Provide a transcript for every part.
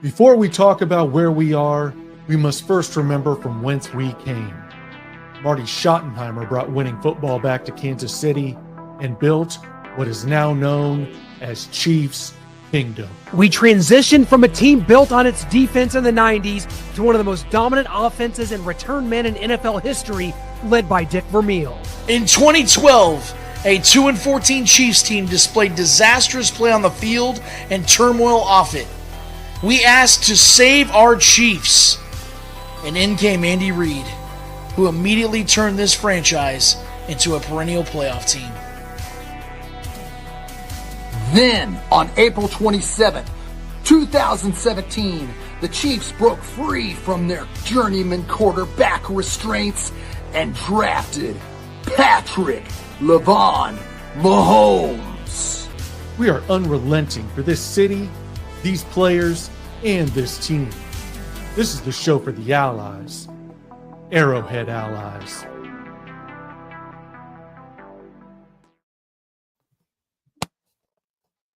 Before we talk about where we are, we must first remember from whence we came. Marty Schottenheimer brought winning football back to Kansas City and built what is now known as Chiefs Kingdom. We transitioned from a team built on its defense in the 90s to one of the most dominant offenses and return men in NFL history, led by Dick Vermeil. In 2012, a 2-14 Chiefs team displayed disastrous play on the field and turmoil off it. We asked to save our Chiefs, and in came Andy Reid, who immediately turned this franchise into a perennial playoff team. Then, on April 27, 2017, the Chiefs broke free from their journeyman quarterback restraints and drafted Patrick LeVon Mahomes. We are unrelenting for this city, these players, and this team. This is the show for the allies, Arrowhead allies.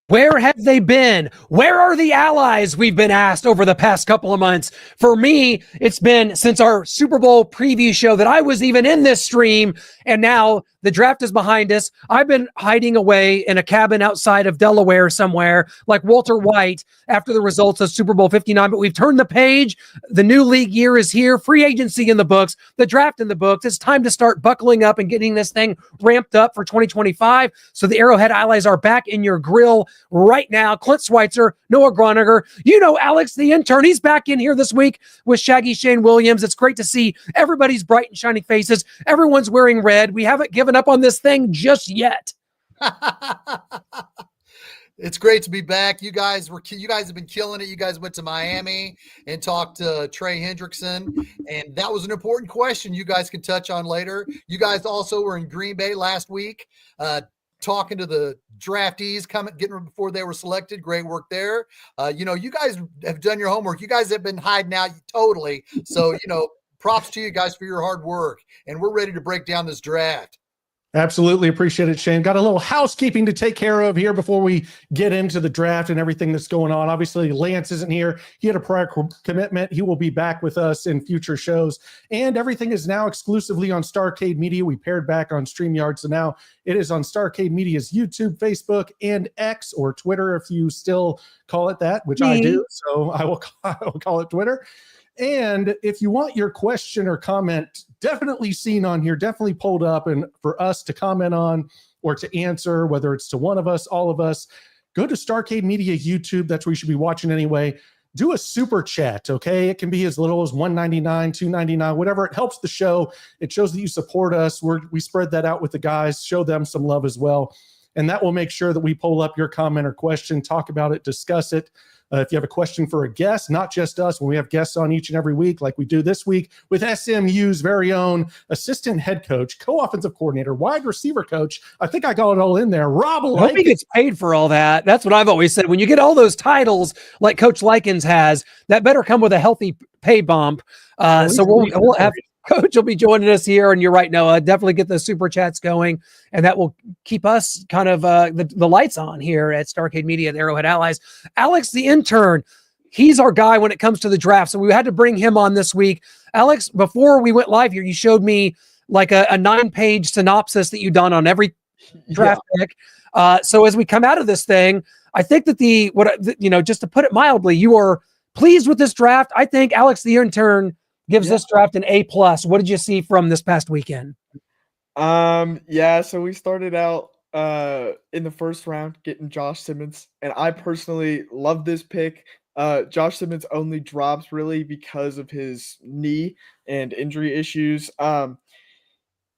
Where have they been? Where are the allies? We've been asked over the past couple of months. For me, it's been since our Super Bowl preview show that I was even in this stream, and now the draft is behind us. I've been hiding away in a cabin outside of Delaware somewhere, like Walter White, after the results of Super Bowl 59. But we've turned the page. The new league year is here. Free agency in the books. The draft in the books. It's time to start buckling up and getting this thing ramped up for 2025. So the Arrowhead allies are back in your grill right now. Clint Schweitzer, Noah Groniger. You know Alex, the intern. He's back in here this week with Shaggy Shane Williams. It's great to see everybody's bright and shining faces. Everyone's wearing red. We haven't given up on this thing just yet. It's great to be back. You guys have been killing it. You guys went to Miami and talked to Trey Hendrickson, and that was an important question you guys can touch on later. You guys also were in Green Bay last week, talking to the draftees, getting before they were selected. Great work there. You guys have done your homework. You guys have been hiding out totally. So, props to you guys for your hard work, and we're ready to break down this draft. Absolutely appreciate it, Shane. Got a little housekeeping to take care of here before we get into the draft and everything that's going on. Obviously, Lance isn't here. He had a prior commitment. He will be back with us in future shows. And everything is now exclusively on Starcade Media. We paired back on StreamYard, so now it is on Starcade Media's YouTube, Facebook, and X, or Twitter if you still call it that, which I do. So I will call it Twitter. And if you want your question or comment definitely seen on here, definitely pulled up and for us to comment on or to answer, whether it's to one of us, all of us, go to Starcade Media YouTube. That's where you should be watching anyway. Do a super chat, okay? It can be as little as $1.99, $2.99, whatever. It helps the show. It shows that you support us. We spread that out with the guys, show them some love as well. And that will make sure that we pull up your comment or question, talk about it, discuss it. If you have a question for a guest, not just us, when we have guests on each and every week, like we do this week with SMU's very own assistant head coach, co-offensive coordinator, wide receiver coach. I think I got it all in there. Rob Likens. I hope he gets paid for all that. That's what I've always said. When you get all those titles like Coach Likens has, that better come with a healthy pay bump. So we'll have Coach will be joining us here, and you're right, Noah. Definitely get those super chats going, and that will keep us kind of the lights on here at Starcade Media, the Arrowhead Allies. Alex, the intern, he's our guy when it comes to the draft, so we had to bring him on this week. Alex, before we went live here, you showed me like a 9-page synopsis that you've done on every draft pick. So as we come out of this thing, I think that just to put it mildly, you are pleased with this draft. I think Alex, the intern, gives this draft an A+. What did you see from this past weekend? So we started out in the first round getting Josh Simmons, and I personally love this pick. Josh Simmons only drops really because of his knee and injury issues.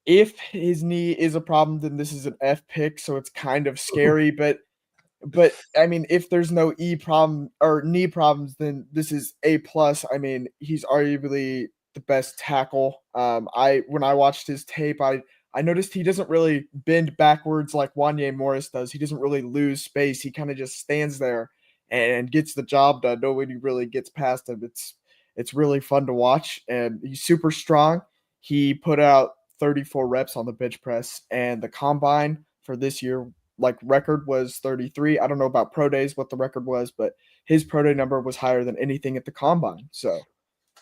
If his knee is a problem, then this is an F pick, so it's kind of scary, but I mean, if there's no knee problems, then this is A+. I mean, he's arguably the best tackle. When I watched his tape, I noticed he doesn't really bend backwards like Wanye Morris does. He doesn't really lose space. He kind of just stands there and gets the job done. Nobody really gets past him. It's really fun to watch, and he's super strong. He put out 34 reps on the bench press, and the combine for this year record was 33. I don't know about pro days, what the record was, but his pro day number was higher than anything at the combine. So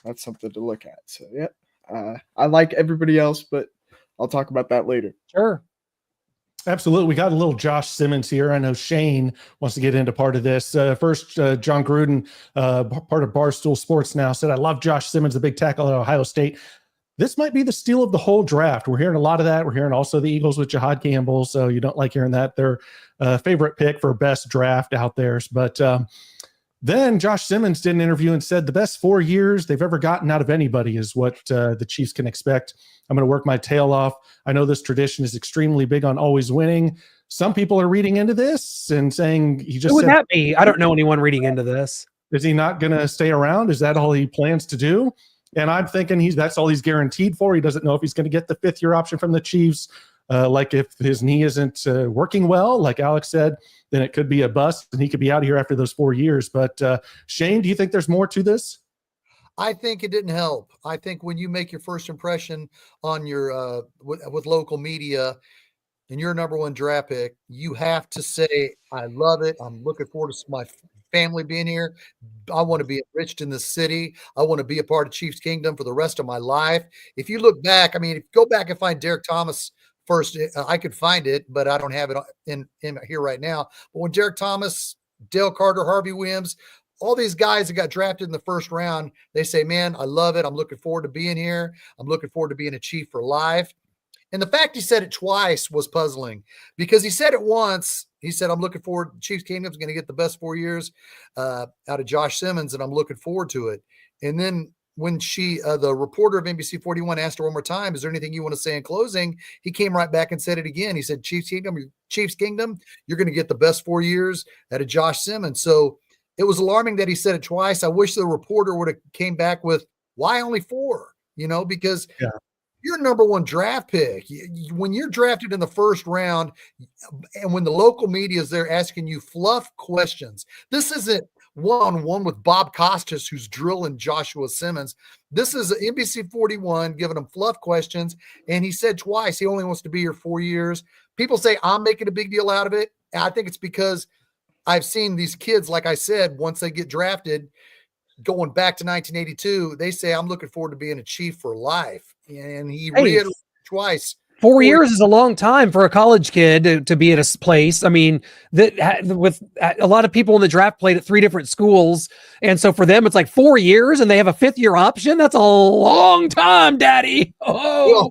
that's something to look at. So, yeah, I like everybody else, but I'll talk about that later. Sure. Absolutely. We got a little Josh Simmons here. I know Shane wants to get into part of this. First, John Gruden, part of Barstool Sports Now, said, I love Josh Simmons, the big tackle at Ohio State. This might be the steal of the whole draft. We're hearing a lot of that. We're hearing also the Eagles with Jahad Campbell. So you don't like hearing that. Their favorite pick for best draft out there. But then Josh Simmons did an interview and said the best 4 years they've ever gotten out of anybody is what the Chiefs can expect. I'm going to work my tail off. I know this tradition is extremely big on always winning. Some people are reading into this and saying he just Who would said, that be? I don't know anyone reading into this. is he not going to stay around? Is that all he plans to do? And I'm thinking that's all he's guaranteed for. He doesn't know if he's going to get the 5th-year option from the Chiefs. Like if his knee isn't working well, like Alex said, then it could be a bust and he could be out of here after those 4 years. But Shane, do you think there's more to this? I think it didn't help. I think when you make your first impression on your with local media and you're number one draft pick, you have to say, I love it. I'm looking forward to my family being here. I want to be enriched in this city. I want to be a part of Chiefs Kingdom for the rest of my life. If you look back, I mean, if you go back and find Derek Thomas first, I could find it, but I don't have it in here right now. But when Derek Thomas, Dale Carter, Harvey Williams, all these guys that got drafted in the first round, they say, man, I love it. I'm looking forward to being here. I'm looking forward to being a Chief for life. And the fact he said it twice was puzzling because he said it once. He said, I'm looking forward. Chiefs Kingdom's going to get the best 4 years out of Josh Simmons, and I'm looking forward to it. And then when the reporter of NBC 41 asked her one more time, is there anything you want to say in closing? He came right back and said it again. He said, Chiefs Kingdom, you're going to get the best 4 years out of Josh Simmons. So it was alarming that he said it twice. I wish the reporter would have came back with, why only 4? Because you're number one draft pick. When you're drafted in the first round and when the local media is there asking you fluff questions, this isn't one-on-one with Bob Costas, who's drilling Joshua Simmons. This is NBC 41 giving him fluff questions. And he said twice, he only wants to be here 4 years. People say I'm making a big deal out of it. And I think it's because I've seen these kids, like I said, once they get drafted, going back to 1982, they say, I'm looking forward to being a Chief for life. And he reiterated twice. 4 years is a long time for a college kid to be at a place. I mean, with a lot of people in the draft played at 3 different schools. And so for them, it's like 4 years and they have a 5th-year option. That's a long time, Daddy. Oh.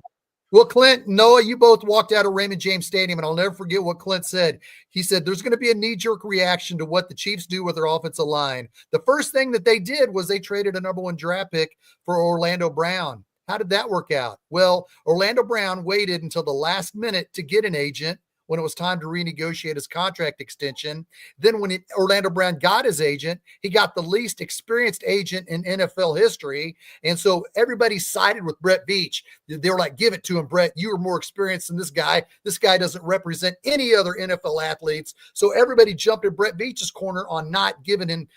Well, Clint, Noah, you both walked out of Raymond James Stadium, and I'll never forget what Clint said. He said, there's going to be a knee-jerk reaction to what the Chiefs do with their offensive line. The first thing that they did was they traded a number one draft pick for Orlando Brown. How did that work out? Well, Orlando Brown waited until the last minute to get an agent when it was time to renegotiate his contract extension. Then when Orlando Brown got his agent, he got the least experienced agent in NFL history. And so everybody sided with Brett Veach. They were like, give it to him, Brett. You are more experienced than this guy. This guy doesn't represent any other NFL athletes. So everybody jumped in Brett Veach's corner on not giving him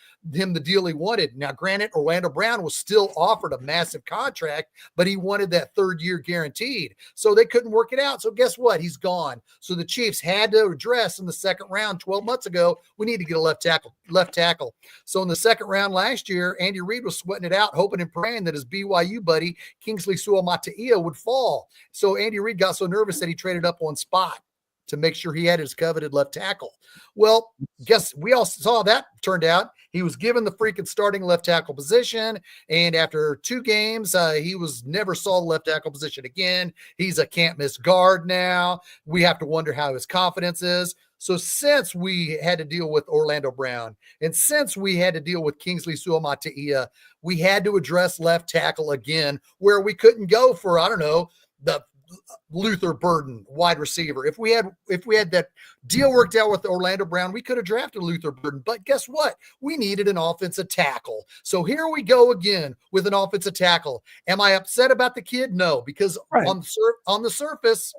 the deal he wanted. Now, granted, Orlando Brown was still offered a massive contract, but he wanted that 3rd year guaranteed. So they couldn't work it out. So guess what? He's gone. So the Chiefs had to address in the second round 12 months ago, we need to get a left tackle. So in the second round last year, Andy Reid was sweating it out, hoping and praying that his BYU buddy, Kingsley Suamataia, would fall. So Andy Reid got so nervous that he traded up one spot to make sure he had his coveted left tackle. Well, guess we all saw that turned out. He was given the freaking starting left tackle position. And after 2 games, he was never saw the left tackle position again. He's a can't miss guard now. We have to wonder how his confidence is. So since we had to deal with Orlando Brown and since we had to deal with Kingsley Suamataia, we had to address left tackle again, where we couldn't go for, I don't know, the Luther Burden wide receiver. If we had that deal worked out with Orlando Brown, we could have drafted Luther Burden. But guess what? We needed an offensive tackle. So here we go again with an offensive tackle. Am I upset about the kid? No, because on the surface,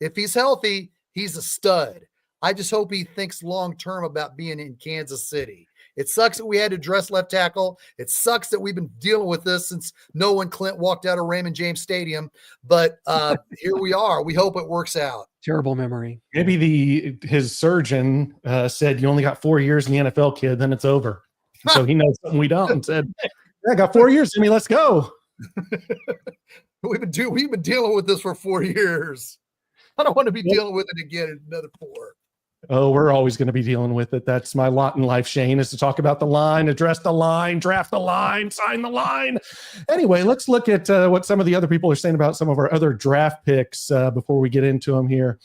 if he's healthy, he's a stud. I just hope he thinks long-term about being in Kansas City. It sucks that we had to address left tackle. It sucks that we've been dealing with this since Noah and Clint walked out of Raymond James Stadium. But here we are. We hope it works out. Terrible memory. Maybe his surgeon said, "You only got 4 years in the NFL, kid. Then it's over." And so he knows something we don't, and said, "Yeah, I got 4 years in me. Let's go." We've been dealing with this for 4 years. I don't want to be dealing with it again in another 4. Oh, we're always going to be dealing with it. That's my lot in life, Shane, is to talk about the line, address the line, draft the line, sign the line. Anyway, let's look at what some of the other people are saying about some of our other draft picks before we get into them here.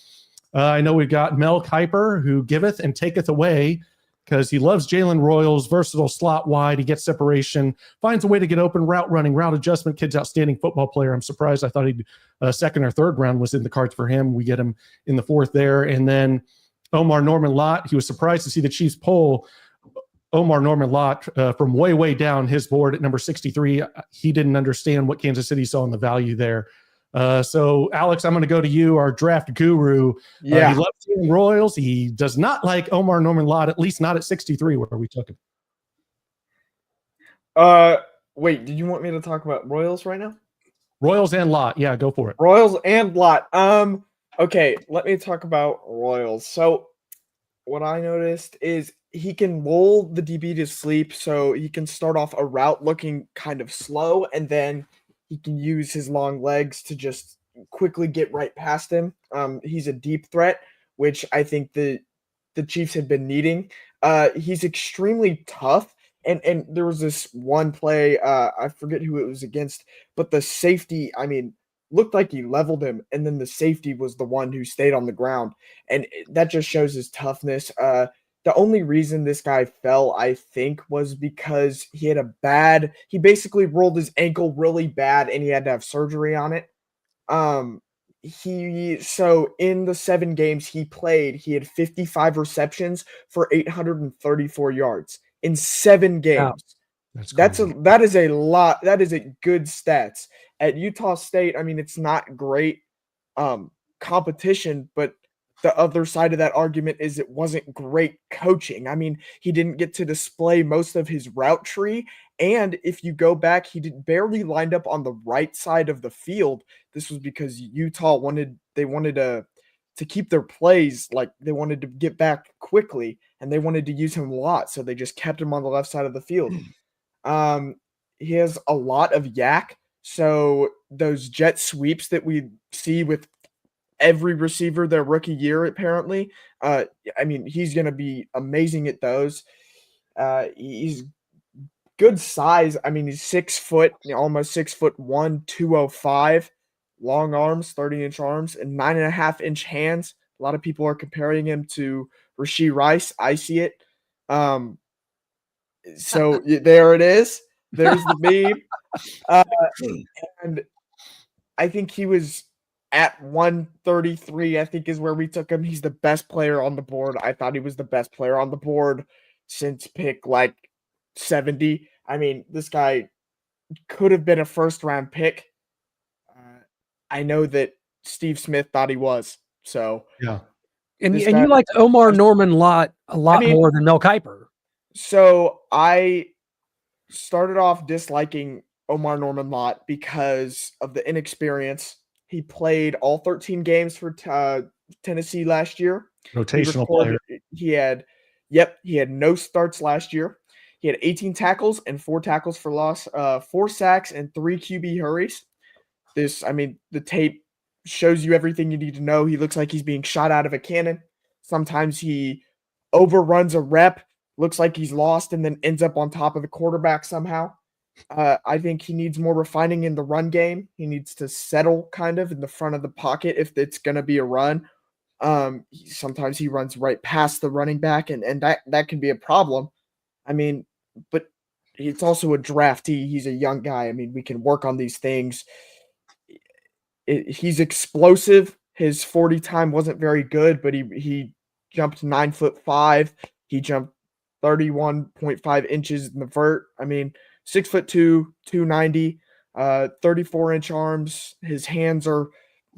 I know we've got Mel Kiper, who giveth and taketh away, because he loves Jalen Royals, versatile slot wide. He gets separation, finds a way to get open, route running, route adjustment. Kid's outstanding football player. I'm surprised. I thought he'd second or third round was in the cards for him. We get him in the 4th there. And then Omar Norman Lott, he was surprised to see the Chiefs pull Omar Norman Lott from way, way down his board at number 63. He didn't understand what Kansas City saw in the value there. So, Alex, I'm going to go to you, our draft guru. Yeah. He loves Jalen Royals. He does not like Omar Norman Lott, at least not at 63 where we took him. Wait, did you want me to talk about Royals right now? Royals and Lott. Yeah, go for it. Royals and Lott. Okay, let me talk about Royals. So what I noticed is he can lull the DB to sleep, so he can start off a route looking kind of slow, and then he can use his long legs to just quickly get right past him. He's a deep threat, which I think the Chiefs had been needing. He's extremely tough. And there was this one play, I forget who it was against, but the safety, looked like he leveled him, and then the safety was the one who stayed on the ground. And that just shows his toughness. The only reason this guy fell, I think, was because he basically rolled his ankle really bad, and he had to have surgery on it. So in the 7 games he played, he had 55 receptions for 834 yards in 7 games. Wow. That is a lot. That is a good stats. At Utah State, it's not great competition, but the other side of that argument is it wasn't great coaching. He didn't get to display most of his route tree, and if you go back, he barely lined up on the right side of the field. This was because Utah wanted to keep their plays, like they wanted to get back quickly, and they wanted to use him a lot, so they just kept him on the left side of the field. He has a lot of yak, so those jet sweeps that we see with every receiver their rookie year, apparently, he's going to be amazing at those. He's good size. He's 6 foot, almost 6'1", 205, long arms, 30-inch arms, and 9.5-inch hands. A lot of people are comparing him to Rashee Rice. I see it. So there it is. There's the meme. And I think he was at 133, I think is where we took him. He's the best player on the board. I thought he was the best player on the board since pick 70. This guy could have been a first-round pick. I know that Steve Smith thought he was. So yeah. And you liked Omar Norman Lott a lot more than Mel Kiper. So I started off disliking Omar Norman Lott because of the inexperience. He played all 13 games for Tennessee last year. Rotational player. He had no starts last year. He had 18 tackles and 4 tackles for loss, 4 sacks and 3 QB hurries. The tape shows you everything you need to know. He looks like he's being shot out of a cannon. Sometimes he overruns a rep, looks like he's lost, and then ends up on top of the quarterback somehow. I think he needs more refining in the run game. He needs to settle kind of in the front of the pocket if it's going to be a run. Sometimes he runs right past the running back, and that can be a problem. But it's also a draftee. He's a young guy. We can work on these things. He's explosive. His 40 time wasn't very good, but he jumped 9'5". He jumped 31.5 inches in the vert. 6'2", 290, 34-inch arms. His hands are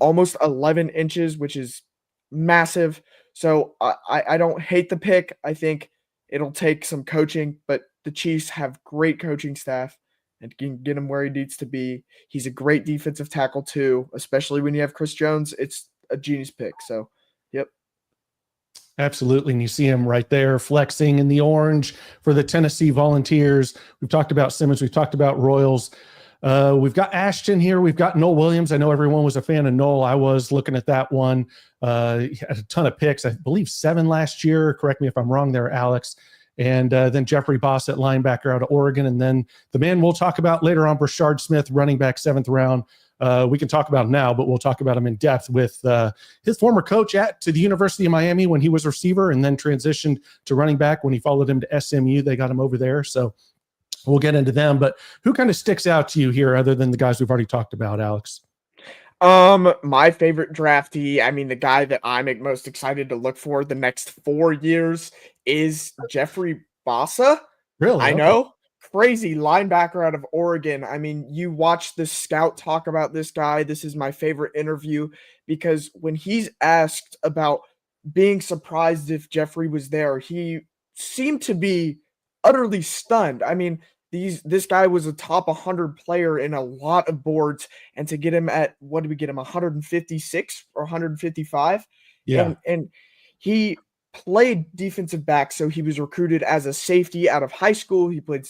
almost 11 inches, which is massive. So I don't hate the pick. I think it'll take some coaching, but the Chiefs have great coaching staff and can get him where he needs to be. He's a great defensive tackle too, especially when you have Chris Jones. a genius pick. So, yep. Absolutely. And you see him right there flexing in the orange for the Tennessee Volunteers. We've talked about Simmons. We've talked about Royals. We've got Ashton here. We've got Noel Williams. I know everyone was a fan of Noel. I was looking at that one. He had a ton of picks. I believe 7 last year. Correct me if I'm wrong there, Alex. And then Jeffrey Bossett, linebacker out of Oregon. And then the man we'll talk about later on, Brashard Smith, running back, 7th round. We can talk about him now, but we'll talk about him in depth with his former coach to the University of Miami when he was receiver, and then transitioned to running back when he followed him to SMU. They got him over there. So we'll get into them. But who kind of sticks out to you here other than the guys we've already talked about, Alex? My favorite draftee, I mean, the guy that I'm most excited to look for the next 4 years is Jeffrey Bossa. Really? I Okay. know. Crazy linebacker out of Oregon. I mean, you watch the scout talk about this guy. This is my favorite interview because when he's asked about being surprised if Jeffrey was there, he seemed to be utterly stunned. I mean, this guy was a top 100 player in a lot of boards, and to get him at, what did we get him, 156 or 155? Yeah. And he played defensive back, so he was recruited as a safety out of high school. He played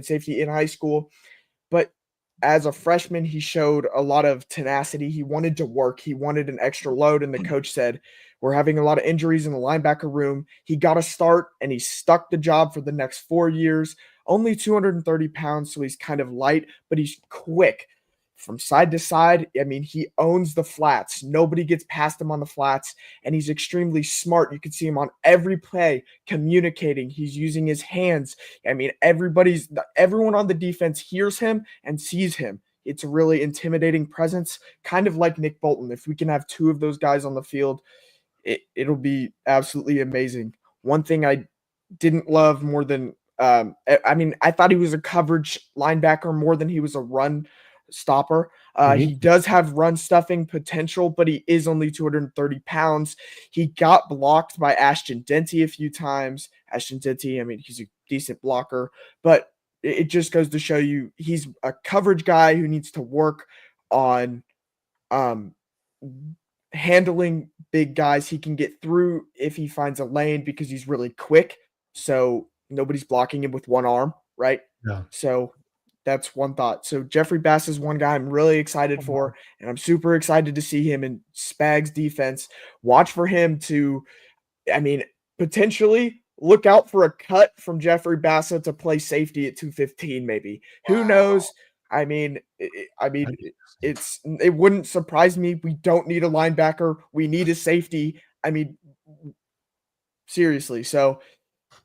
safety in high school, but as a freshman, he showed a lot of tenacity. He wanted to work. He wanted an extra load, and the coach said, "We're having a lot of injuries in the linebacker room." He got a start, and he stuck the job for the next 4 years. Only 230 pounds, so he's kind of light, but he's quick. From side to side, I mean, he owns the flats. Nobody gets past him on the flats, and he's extremely smart. You can see him on every play communicating. He's using his hands. I mean, everyone on the defense hears him and sees him. It's a really intimidating presence, kind of like Nick Bolton. If we can have 2 of those guys on the field, it'll be absolutely amazing. One thing I didn't love more than I thought he was a coverage linebacker more than he was a run stopper. He does have run stuffing potential, but he is only 230 pounds. He got blocked by Ashton Denty a few times. Ashton Denty, I mean, he's a decent blocker, but it just goes to show you he's a coverage guy who needs to work on handling big guys. He can get through if he finds a lane because he's really quick. So nobody's blocking him with one arm, right? Yeah. So that's one thought. So Jeffrey Bass is one guy I'm really excited for, and I'm super excited to see him in Spags defense. Watch for him to, I mean, potentially look out for a cut from Jeffrey Bassett to play safety at 215, maybe. Who knows? I mean, it wouldn't surprise me. We don't need a linebacker. We need a safety. I mean, seriously. So,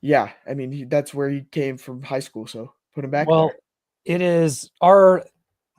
yeah, I mean, that's where he came from high school. So put him back there. It is our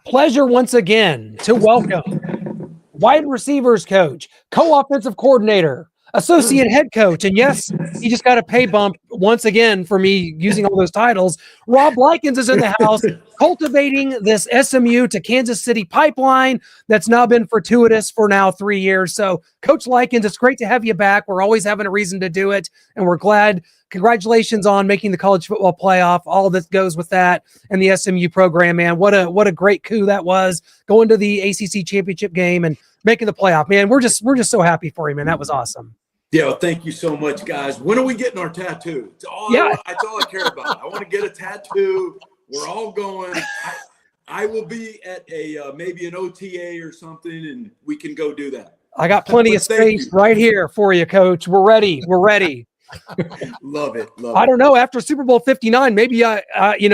pleasure once again to welcome wide receivers coach, co-offensive coordinator, associate head coach, and yes, he just got a pay bump once again for me using all those titles. Rob Likens is in the house, cultivating this SMU to Kansas City pipeline that's now been fortuitous for now 3 years. So, Coach Likens, it's great to have you back. We're always having a reason to do it, and we're glad. Congratulations on making the college football playoff. All that goes with that, and the SMU program, man. What a great coup that was, going to the ACC championship game and making the playoff, man. We're just so happy for you, man. That was awesome. Yeah, well, thank you so much, guys. When are we getting our tattoo? That's all I care about. I want to get a tattoo. We're all going. I will be at maybe an OTA or something, and we can go do that. I got plenty of space right here for you, Coach. We're ready. Love it. I don't know. After Super Bowl 59, maybe I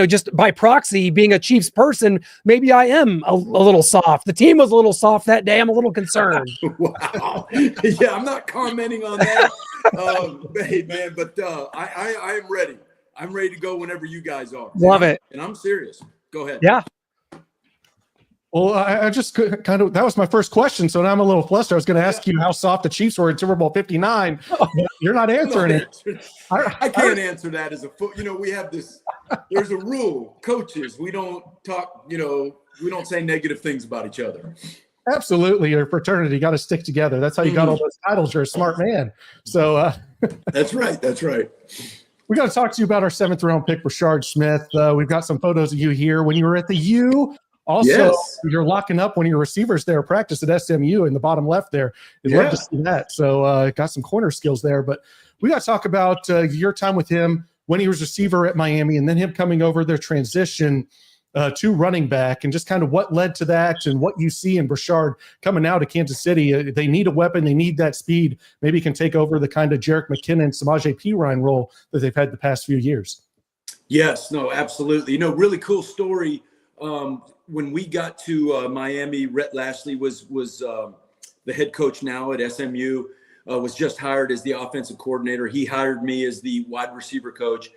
just by proxy, being a Chiefs person, maybe I am a little soft. The team was a little soft that day. I'm a little concerned. Wow. Yeah, I'm not commenting on that, hey, man. But I am ready. I'm ready to go whenever you guys are. Love it. And I'm serious. Go ahead. Yeah. Well, I just kind of, that was my first question. So now I'm a little flustered. I was going to ask you how soft the Chiefs were in Super Bowl 59. You're not answering it. I can't answer that as a foot. We have this, there's a rule. Coaches, we don't talk, we don't say negative things about each other. Absolutely. Your fraternity got to stick together. That's how you got all those titles. You're a smart man. So That's right. We got to talk to you about our 7th round pick, Brashard Smith. We've got some photos of you here when you were at the U. Also, Yes. you're locking up one of your receivers there at practice at SMU in the bottom left there. You'd love to see that. So got some corner skills there. But we got to talk about your time with him when he was receiver at Miami, and then him coming over their transition to running back, and just kind of what led to that and what you see in Brashard coming out of Kansas City. They need a weapon. They need that speed. Maybe he can take over the kind of Jerick McKinnon, Samaje Perine role that they've had the past few years. Yes, no, absolutely. Really cool story. When we got to Miami, Rhett Lashley was the head coach now at SMU, was just hired as the offensive coordinator. He hired me as the wide receiver coach.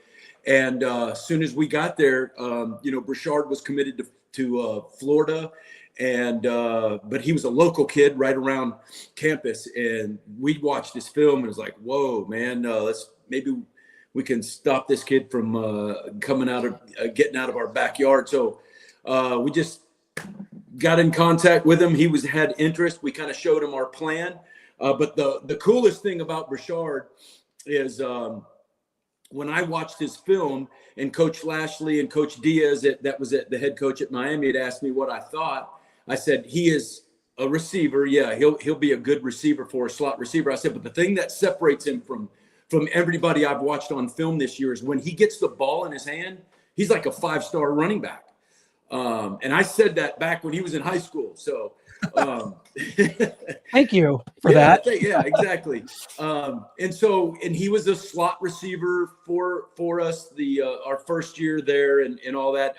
And as soon as we got there, Brashard was committed to Florida, and but he was a local kid right around campus. And we watched his film and it was like, whoa, man, maybe we can stop this kid from getting out of our backyard. So we just got in contact with him. He had interest. We kind of showed him our plan. But the coolest thing about Brashard is when I watched his film, and Coach Lashley and Coach Diaz, that was the head coach at Miami, had asked me what I thought. I said, he is a receiver. Yeah, he'll be a good receiver for a slot receiver. I said, but the thing that separates him from everybody I've watched on film this year is when he gets the ball in his hand, he's like a 5-star running back. And I said that back when he was in high school. So thank you for that. Yeah, exactly. And he was a slot receiver for us our first year there and all that.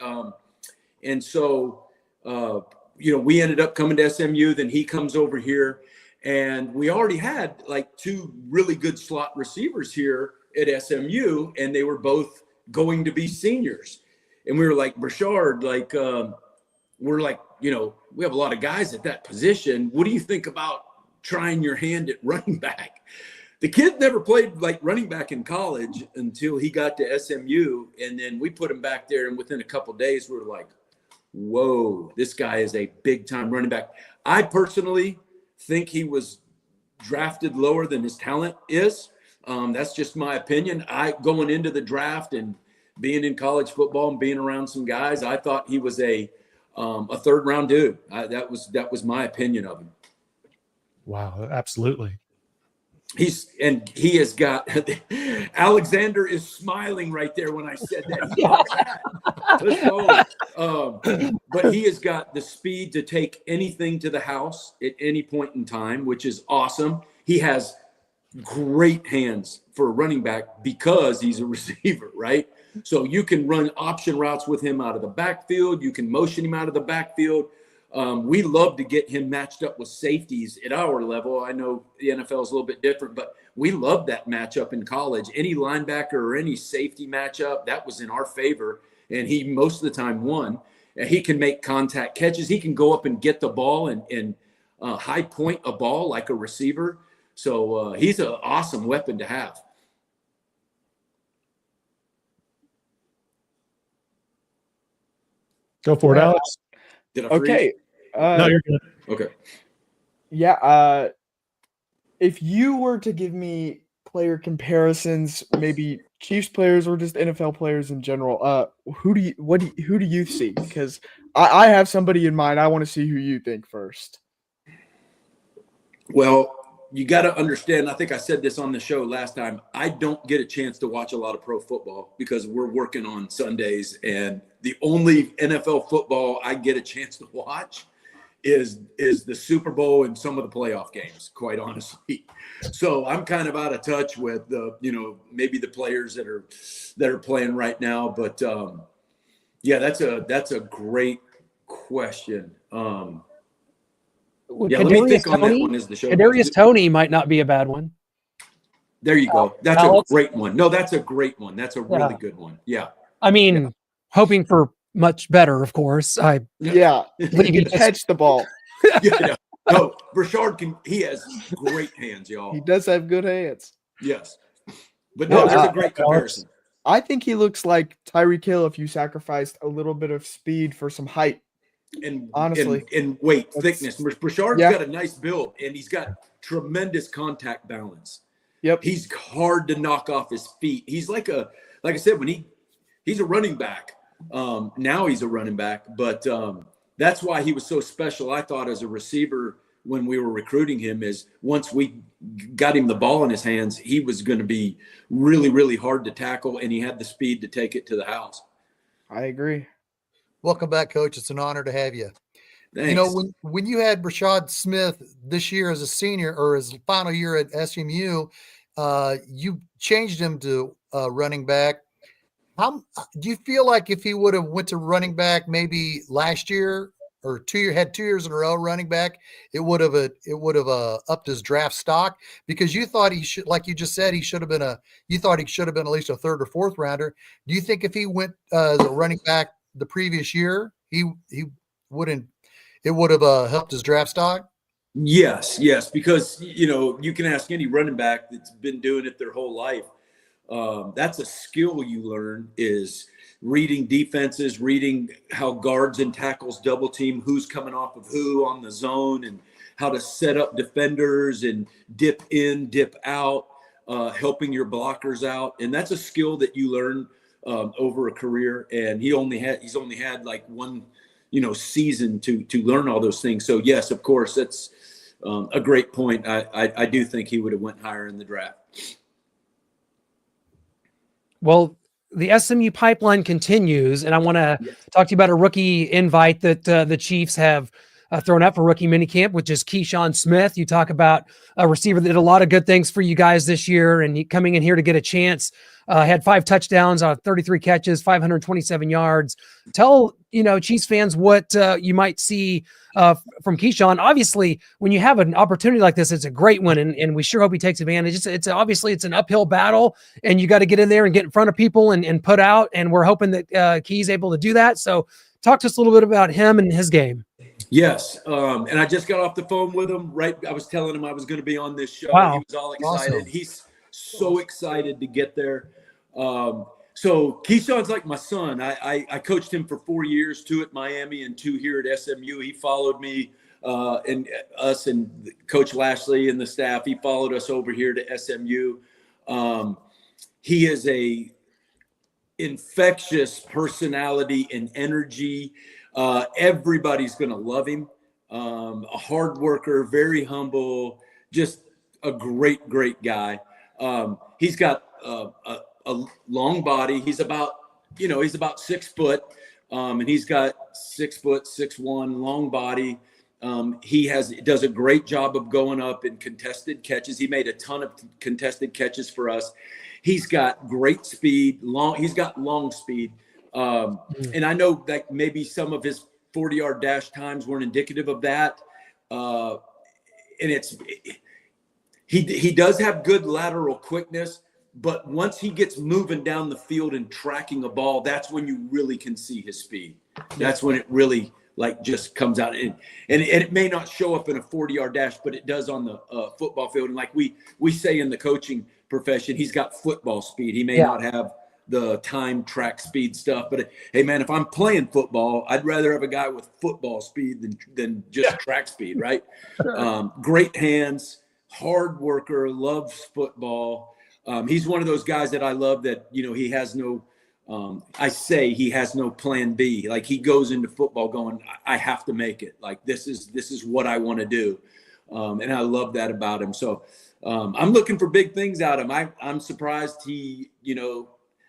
We ended up coming to SMU. Then he comes over here, and we already had like 2 really good slot receivers here at SMU, and they were both going to be seniors. And we were like, Brashard, we're like, we have a lot of guys at that position. What do you think about trying your hand at running back? The kid never played like running back in college until he got to SMU. And then we put him back there, and within a couple of days, we were like, whoa, this guy is a big time running back. I personally think he was drafted lower than his talent is. That's just my opinion. Going into the draft and being in college football and being around some guys, I thought he was a 3rd round dude. That was my opinion of him. Wow, absolutely. He has got Alexander is smiling right there when I said that. Let's go. But he has got the speed to take anything to the house at any point in time, which is awesome. He has great hands for a running back because he's a receiver, right? So you can run option routes with him out of the backfield. You can motion him out of the backfield. We love to get him matched up with safeties at our level. I know the NFL is a little bit different, but we love that matchup in college. Any linebacker or any safety matchup, that was in our favor, and he most of the time won. And he can make contact catches. He can go up and get the ball and high point a ball like a receiver. So he's an awesome weapon to have. Go for it, Alex. Did I freeze? Okay. No, you're good. Okay. Yeah. If you were to give me player comparisons, maybe Chiefs players or just NFL players in general, who do you see? Because I have somebody in mind. I want to see who you think first. Well, you got to understand, I think I said this on the show last time, I don't get a chance to watch a lot of pro football because we're working on Sundays, and the only NFL football I get a chance to watch is the Super Bowl and some of the playoff games, quite honestly. So I'm kind of out of touch with maybe the players that are playing right now. But yeah, that's a great question. Let me think on that one as the show. Kadarius Toney might not be a bad one. There you go. That's a great one. No, that's a great one. That's a really good one. Yeah. I mean, hoping for much better, of course. He can catch the ball. Yeah. No, Brashard he has great hands, y'all. He does have good hands. Yes. But no, that's a great comparison. I think he looks like Tyreek Hill if you sacrificed a little bit of speed for some height. And honestly, and weight, thickness. Brashard's got a nice build, and he's got tremendous contact balance. Yep. He's hard to knock off his feet. He's like I said, when he's a running back. Now he's a running back, but that's why he was so special, I thought, as a receiver when we were recruiting him, is once we got him the ball in his hands, he was going to be really, really hard to tackle, and he had the speed to take it to the house. I agree. Welcome back, Coach. It's an honor to have you. Thanks. You know, when you had Brashard Smith this year as a senior, or his final year at SMU, you changed him to running back. How do you feel like if he would have went to running back maybe last year or 2 years in a row running back, it would have upped his draft stock? Because you thought he should, like you just said, you thought he should have been at least a third or fourth rounder. Do you think if he went as a running back the previous year, it would have helped his draft stock? Yes, because, you know, you can ask any running back that's been doing it their whole life. That's a skill you learn, is reading defenses, reading how guards and tackles double team, who's coming off of who on the zone, and how to set up defenders and dip in, dip out, helping your blockers out. And that's a skill that you learn over a career. And he's only had like one, you know, season to learn all those things. So yes, of course, that's a great point. I do think he would have went higher in the draft. Well, the SMU pipeline continues, and I want to talk to you about a rookie invite that the Chiefs have thrown up for rookie minicamp, which is Keyshawn Smith. You talk about a receiver that did a lot of good things for you guys this year, and he coming in here to get a chance. Had 5 touchdowns on 33 catches, 527 yards. Tell, you know, Chiefs fans what you might see from Keyshawn. Obviously, when you have an opportunity like this, it's a great one, and we sure hope he takes advantage. It's obviously an uphill battle, and you got to get in there and get in front of people and put out, and we're hoping that Key's able to do that. So talk to us a little bit about him and his game. Yes, and I just got off the phone with him. Right, I was telling him I was going to be on this show. Wow. He was all excited. Awesome. He's so excited to get there. So Keyshawn's like my son. I coached him for 4 years, 2 at Miami and 2 here at SMU. He followed me and us and Coach Lashley and the staff. He followed us over here to SMU. He is a infectious personality and energy. Everybody's going to love him. A hard worker, very humble, just a great guy. He's got a long body. He's about 6 foot, and he's got 6 foot, 6'1", long body. He does a great job of going up in contested catches. He made a ton of contested catches for us. He's got great speed. He's got long speed. And I know that maybe some of his 40-yard dash times weren't indicative of that. And he does have good lateral quickness, but once he gets moving down the field and tracking a ball, that's when you really can see his speed. That's when it really just comes out. And it may not show up in a 40-yard dash, but it does on the football field. And like we say in the coaching profession, he's got football speed. He may not have the time track speed stuff, but hey man, if I'm playing football, I'd rather have a guy with football speed than just track speed, right? Great hands, hard worker, loves football. He's one of those guys that I love that, you know, he has no, I say he has no plan B. Like he goes into football going, I have to make it. Like this is what I want to do. And I love that about him. So I'm looking for big things out of him. I'm surprised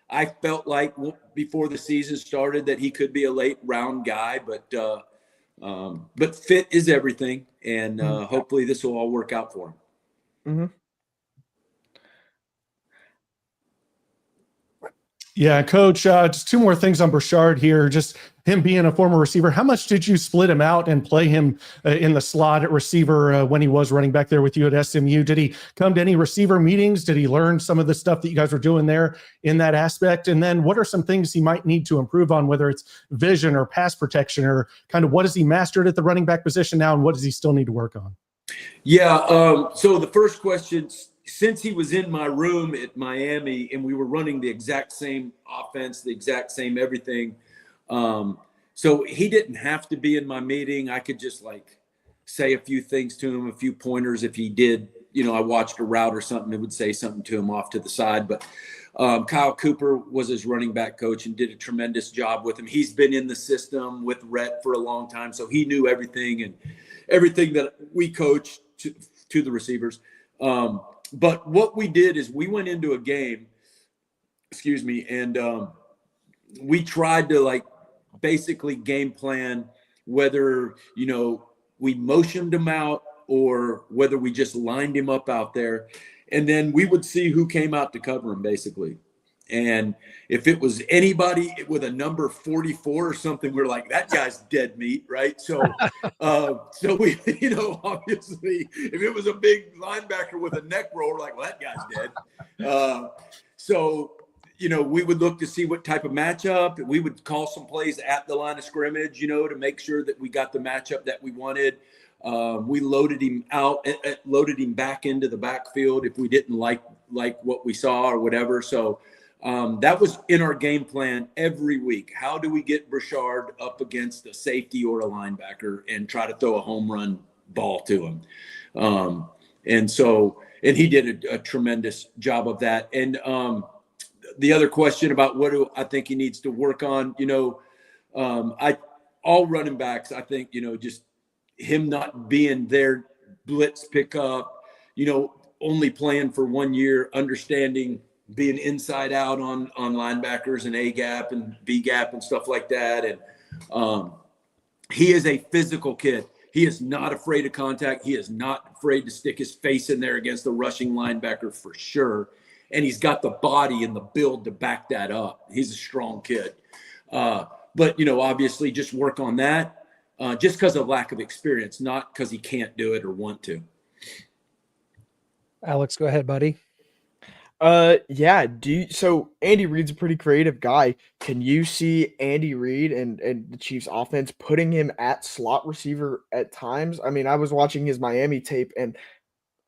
I felt like before the season started that he could be a late round guy, but fit is everything. And hopefully this will all work out for him. Mm-hmm. Yeah, Coach, just 2 more things on Brashard here. Just him being a former receiver, how much did you split him out and play him in the slot at receiver when he was running back there with you at SMU? Did he come to any receiver meetings? Did he learn some of the stuff that you guys were doing there in that aspect? And then what are some things he might need to improve on, whether it's vision or pass protection, or kind of what has he mastered at the running back position now and what does he still need to work on? Yeah, so the first question, since he was in my room at Miami and we were running the exact same offense, the exact same everything, so he didn't have to be in my meeting. I could just say a few things to him, a few pointers. If he did, I watched a route or something, it would say something to him off to the side. But Kyle Cooper was his running back coach and did a tremendous job with him. He's been in the system with Rhett for a long time, so he knew everything that we coached to the receivers. But what we did is we went into a game, and we tried to basically game plan whether, we motioned him out or whether we just lined him up out there. And then we would see who came out to cover him, basically. And if it was anybody with a number 44 or something, we're like, that guy's dead meat, right? So, so we, obviously, if it was a big linebacker with a neck roll, we're like, well, that guy's dead. So, we would look to see what type of matchup. We would call some plays at the line of scrimmage, to make sure that we got the matchup that we wanted. We loaded him out, loaded him back into the backfield if we didn't like what we saw or whatever. So that was in our game plan every week. How do we get Brashard up against a safety or a linebacker and try to throw a home run ball to him? And he did a tremendous job of that. And the other question about what do I think he needs to work on, all running backs, I think, just him not being their blitz pickup, only playing for 1 year, understanding being inside out on linebackers and A gap and B gap and stuff like that. And he is a physical kid. He is not afraid of contact. He is not afraid to stick his face in there against the rushing linebacker for sure. And he's got the body and the build to back that up. He's a strong kid. But, obviously just work on that. Just because of lack of experience, not because he can't do it or want to. Alex, go ahead, buddy. Yeah. So Andy Reid's a pretty creative guy. Can you see Andy Reid and the Chiefs offense putting him at slot receiver at times? I mean, I was watching his Miami tape and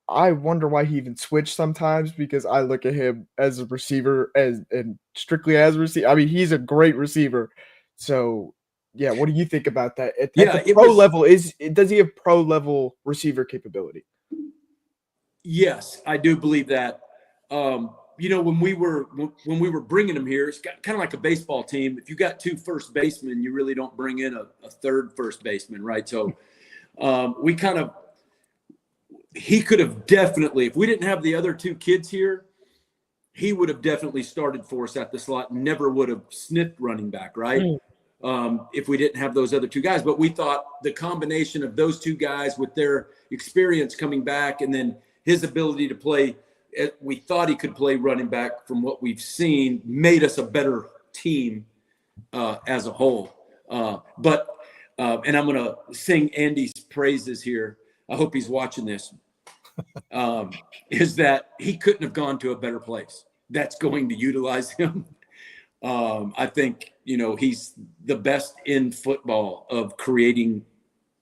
I wonder why he even switched sometimes, because I look at him as a receiver and strictly as a receiver. I mean, he's a great receiver. So yeah, what do you think about that? At the pro level, does he have pro level receiver capability? Yes, I do believe that. When we were bringing him here, it's kind of like a baseball team. If you got two first basemen, you really don't bring in a third first baseman, right? So he could have definitely, if we didn't have the other two kids here, he would have definitely started for us at the slot, never would have sniffed running back, right? If we didn't have those other two guys. But we thought the combination of those two guys with their experience coming back and then his ability to play, we thought he could play running back from what we've seen, made us a better team as a whole. And I'm going to sing Andy's praises here. I hope he's watching this. Is that he couldn't have gone to a better place that's going to utilize him. I think, he's the best in football of creating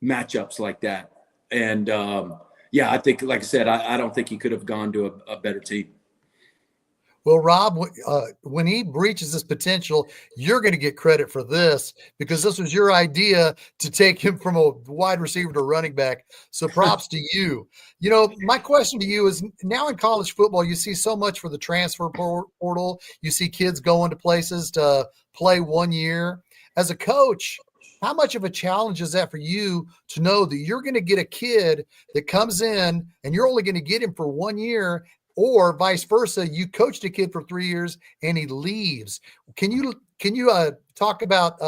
matchups like that. And I think, like I said, I don't think he could have gone to a better team. Well, Rob, when he reaches this potential, you're going to get credit for this because this was your idea to take him from a wide receiver to running back. So props to you. My question to you is, now in college football, you see so much for the transfer portal. You see kids going to places to play 1 year. As a coach, how much of a challenge is that for you to know that you're going to get a kid that comes in and you're only going to get him for 1 year, or vice versa, you coached a kid for 3 years and he leaves? Can you talk about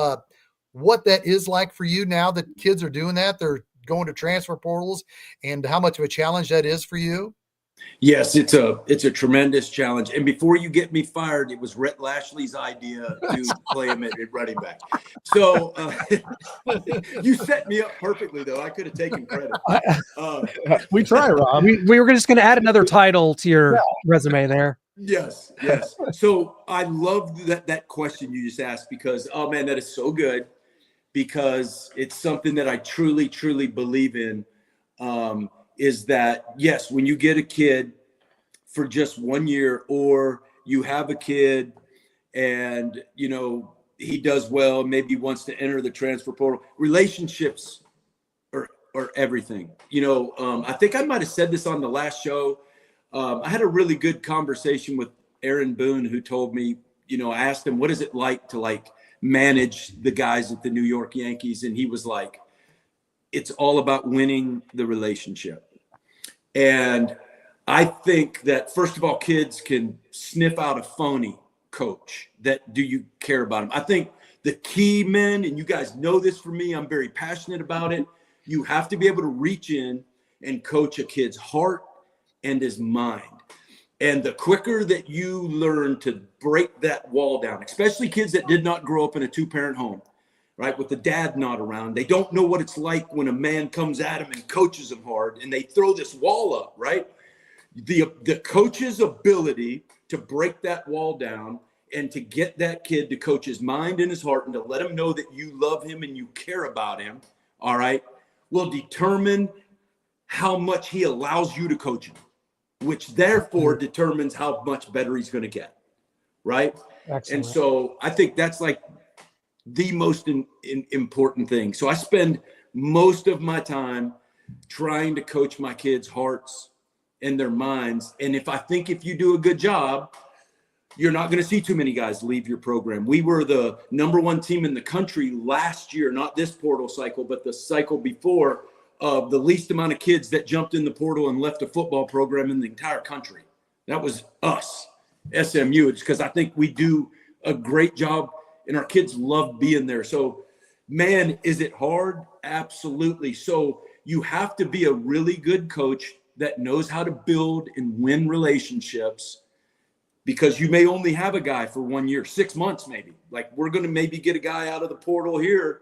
what that is like for you now that kids are doing that? They're going to transfer portals, and how much of a challenge that is for you? Yes, it's a tremendous challenge. And before you get me fired, it was Rhett Lashley's idea to play him at running back. So you set me up perfectly, though. I could have taken credit. We try, Rob. We were just going to add another title to your resume there. Yes. So I love that question you just asked because, oh, man, that is so good because it's something that I truly, truly believe in. Is that, yes, when you get a kid for just 1 year, or you have a kid and, he does well, maybe wants to enter the transfer portal, relationships are everything. I think I might've said this on the last show. I had a really good conversation with Aaron Boone, who told me, I asked him, what is it like to like manage the guys at the New York Yankees? And he was like, it's all about winning the relationship. And I think that, first of all, kids can sniff out a phony coach that do you care about them. I think the key, men, and you guys know this for me, I'm very passionate about it. You have to be able to reach in and coach a kid's heart and his mind. And the quicker that you learn to break that wall down, especially kids that did not grow up in a two-parent home, right, with the dad not around, they don't know what it's like when a man comes at them and coaches them hard, and they throw this wall up, right? The coach's ability to break that wall down and to get that kid to coach his mind and his heart and to let him know that you love him and you care about him, all right, will determine how much he allows you to coach him, which therefore determines how much better he's going to get, right? Excellent. And so I think that's like the most important thing. So I spend most of my time trying to coach my kids' hearts and their minds. And if you do a good job, you're not going to see too many guys leave your program. We were the number one team in the country last year, not this portal cycle, but the cycle before, of the least amount of kids that jumped in the portal and left a football program in the entire country. That was us, SMU. It's because I think we do a great job and our kids love being there. So, man, is it hard? Absolutely. So you have to be a really good coach that knows how to build and win relationships, because you may only have a guy for 1 year, 6 months maybe. Like, we're going to maybe get a guy out of the portal here.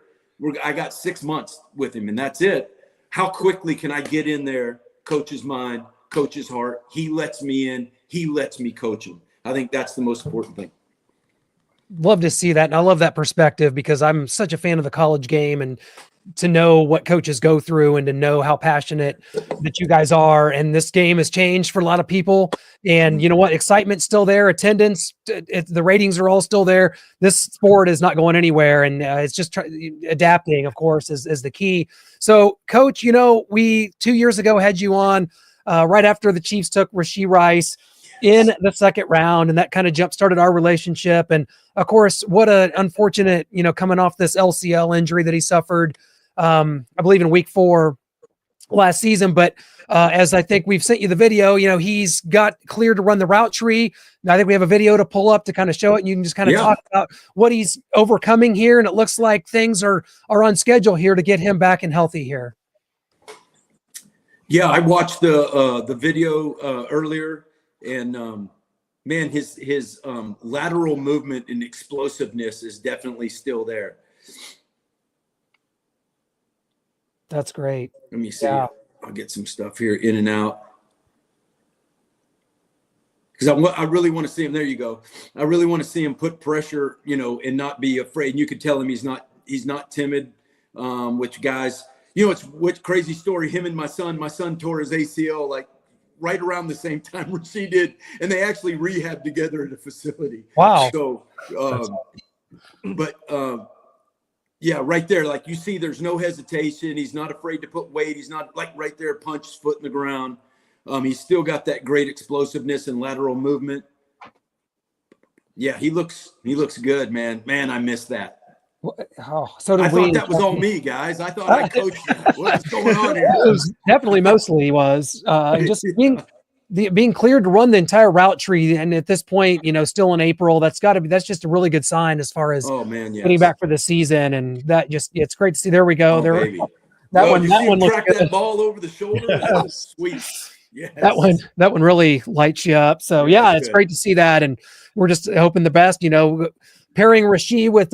I got 6 months with him, and that's it. How quickly can I get in there, coach his mind, coach his heart? He lets me in. He lets me coach him. I think that's the most important thing. Love to see that. And I love that perspective, because I'm such a fan of the college game, and to know what coaches go through and to know how passionate that you guys are. And this game has changed for a lot of people. And you know what? Excitement's still there. Attendance, the ratings are all still there. This sport is not going anywhere. And it's just adapting, of course, is the key. So, Coach, we 2 years ago had you on right after the Chiefs took Rashee Rice in the second round, and that kind of jump-started our relationship. And of course, what an unfortunate, coming off this LCL injury that he suffered, I believe in week 4 last season. But as I think we've sent you the video, he's got cleared to run the route tree. And I think we have a video to pull up to kind of show it, and you can just kind of talk about what he's overcoming here. And it looks like things are on schedule here to get him back and healthy here. Yeah, I watched the video earlier, and man, his lateral movement and explosiveness is definitely still there. That's great. Let me see. Yeah. I'll get some stuff here in and out, because I really want to see him. There you go. I really want to see him put pressure, and not be afraid. And you could tell him he's not timid. Which guys, it's what crazy story. Him and my son tore his ACL like right around the same time Rashee did, and they actually rehabbed together at a facility. Wow. So, yeah, right there, like you see, there's no hesitation. He's not afraid to put weight. He's not like right there, punch his foot in the ground. He's still got that great explosiveness and lateral movement. Yeah, he looks good, man. Man, I missed that. Oh, so did I thought that was all me, guys. I thought I coached you. What's going on here? It was definitely mostly was just being cleared to run the entire route tree. And at this point, still in April, that's just a really good sign as far as getting back for the season. And that it's great to see. There we go. That one crack that ball over the shoulder. That was sweet. Yes. That one really lights you up. So it's great to see that. And we're just hoping the best, pairing Rashee with,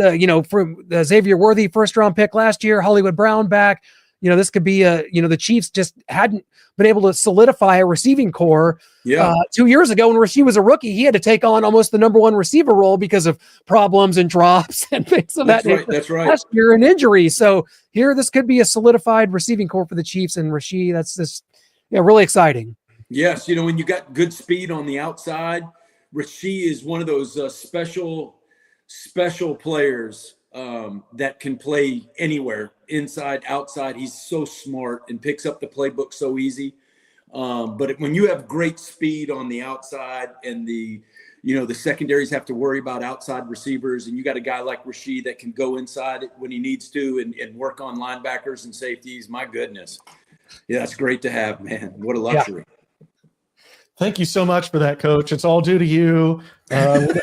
from the Xavier Worthy first round pick last year, Hollywood Brown back. This could be the Chiefs just hadn't been able to solidify a receiving core. 2 years ago when Rashee was a rookie, he had to take on almost the number one receiver role because of problems and drops and things of that nature. That's right. Last year, an injury. So here, this could be a solidified receiving core for the Chiefs, and Rashee, that's just really exciting. Yes. When you got good speed on the outside, Rashee is one of those special players that can play anywhere, inside, outside. He's so smart and picks up the playbook so easy. But when you have great speed on the outside and the the secondaries have to worry about outside receivers, and you got a guy like Rasheed that can go inside when he needs to and work on linebackers and safeties. My goodness. Yeah, that's great to have, man. What a luxury. Yeah. Thank you so much for that, Coach. It's all due to you. Yes.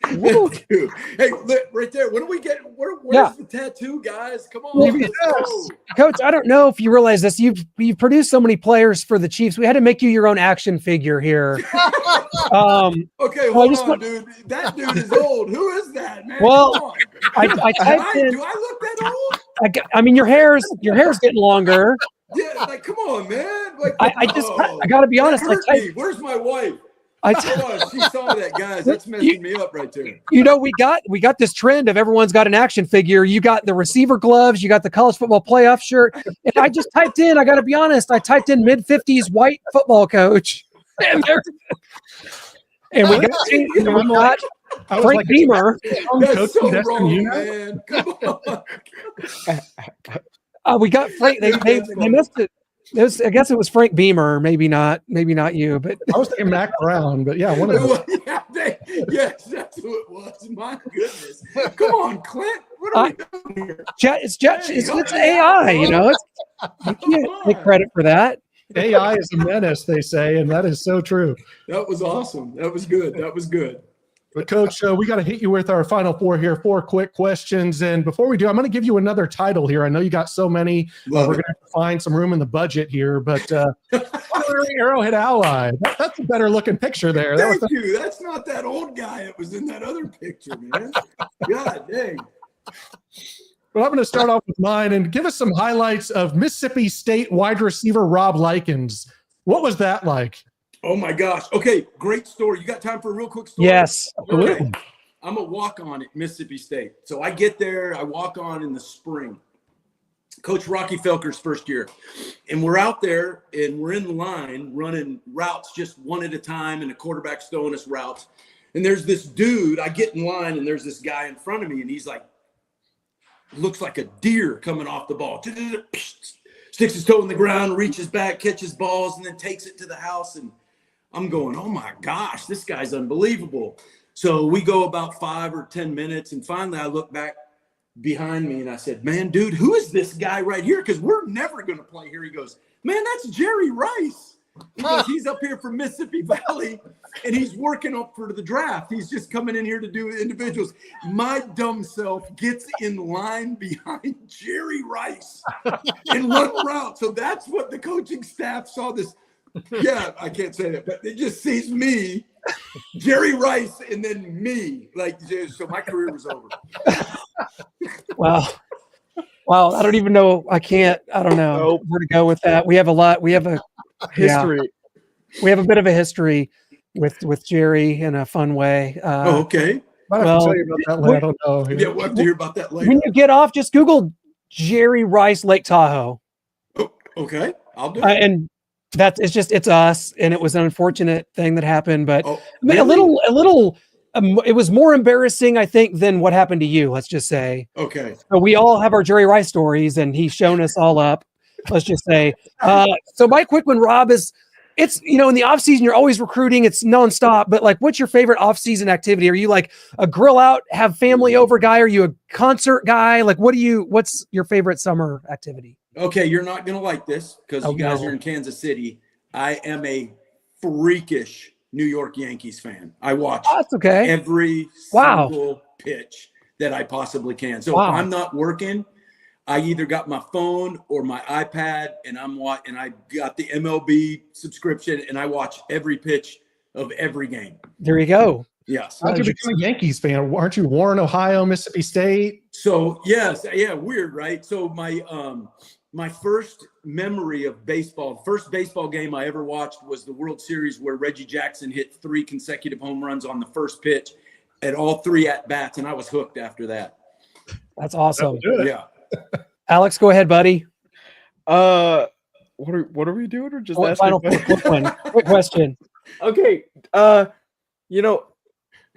Thank you. Hey, look, right there. When do we get? Where's the tattoo, guys? Come on, let's go. Coach. I don't know if you realize this. You've produced so many players for the Chiefs. We had to make you your own action figure here. Okay, hold on, dude. That dude is old. Who is that, man? Well, I typed in. Do I look that old? I mean, your hair's getting longer. Yeah, like come on, man. Like I got to be honest. Where's my wife? Oh, she saw that, guys. That's messing me up right there. We got this trend of everyone's got an action figure. You got the receiver gloves, you got the college football playoff shirt, and I just typed in. I got to be honest. I typed in mid-50s white football coach, and we got Frank Beamer. That's so wrong, man. Come on. We got Frank. They must have. I guess it was Frank Beamer, maybe not you, but I was thinking Mac Brown, but yeah, one of them. Yes, that's who it was. My goodness. Come on, Clint. What are we doing here? It's AI, you can't take credit for that. AI is a menace, they say, and that is so true. That was awesome. That was good. But Coach, we got to hit you with our final four here, 4 quick questions. And before we do, I'm going to give you another title here. I know you got so many. We're going to have to find some room in the budget here, but honorary Arrowhead ally. That's a better looking picture there. Thank you. That's not that old guy that was in that other picture, man. God dang. Well, I'm going to start off with mine and give us some highlights of Mississippi State wide receiver Rob Likens. What was that like? Oh my gosh. Okay, great story. You got time for a real quick story? Yes. Okay. I'm a walk-on at Mississippi State. So I get there, I walk on in the spring. Coach Rocky Felker's first year. And we're out there and we're in line running routes just one at a time, and the quarterback's throwing us routes. And there's this dude, I get in line and there's this guy in front of me, and he's like, looks like a deer coming off the ball. Sticks his toe in the ground, reaches back, catches balls, and then takes it to the house. And I'm going, oh my gosh, this guy's unbelievable. So we go about 5 or 10 minutes, and finally I look back behind me and I said, man, dude, who is this guy right here? Because we're never going to play here. He goes, man, that's Jerry Rice. He goes, he's up here from Mississippi Valley, and he's working up for the draft. He's just coming in here to do individuals. My dumb self gets in line behind Jerry Rice and run route. So that's what the coaching staff saw this. Yeah, I can't say that, but it just sees me, Jerry Rice, and then me. So my career was over. Wow. I don't even know. I don't know where to go with that. We have a lot. We have a history. Yeah. We have a bit of a history with Jerry in a fun way. Okay. I'll have to tell you about that later. I don't know. Yeah, we'll have to hear about that later. When you get off, just Google Jerry Rice Lake Tahoe. Oh, okay. I'll do it. And it's us, and it was an unfortunate thing that happened, but really? a little. It was more embarrassing, I think, than what happened to you. Let's just say. Okay. So we all have our Jerry Rice stories, and he's shown us all up. Let's just say. So my quick one, Rob, is it's in the off season you're always recruiting. It's nonstop. But what's your favorite off season activity? Are you like a grill out, have family over guy? Are you a concert guy? What's your favorite summer activity? Okay, you're not going to like this because you guys are in Kansas City. I am a freakish New York Yankees fan. I watch every single pitch that I possibly can. So if I'm not working, I either got my phone or my iPad, and I got the MLB subscription, and I watch every pitch of every game. There you go. Yes. How'd you become a Yankees fan? Aren't you Warren, Ohio, Mississippi State? So yes, yeah, weird, right? So my first memory of baseball, the first baseball game I ever watched was the World Series where Reggie Jackson hit 3 consecutive home runs on the first pitch at all 3 at-bats, and I was hooked after that. That's awesome. Yeah. Alex, go ahead, buddy. What are we doing? Or just final quick one? Quick question. Okay.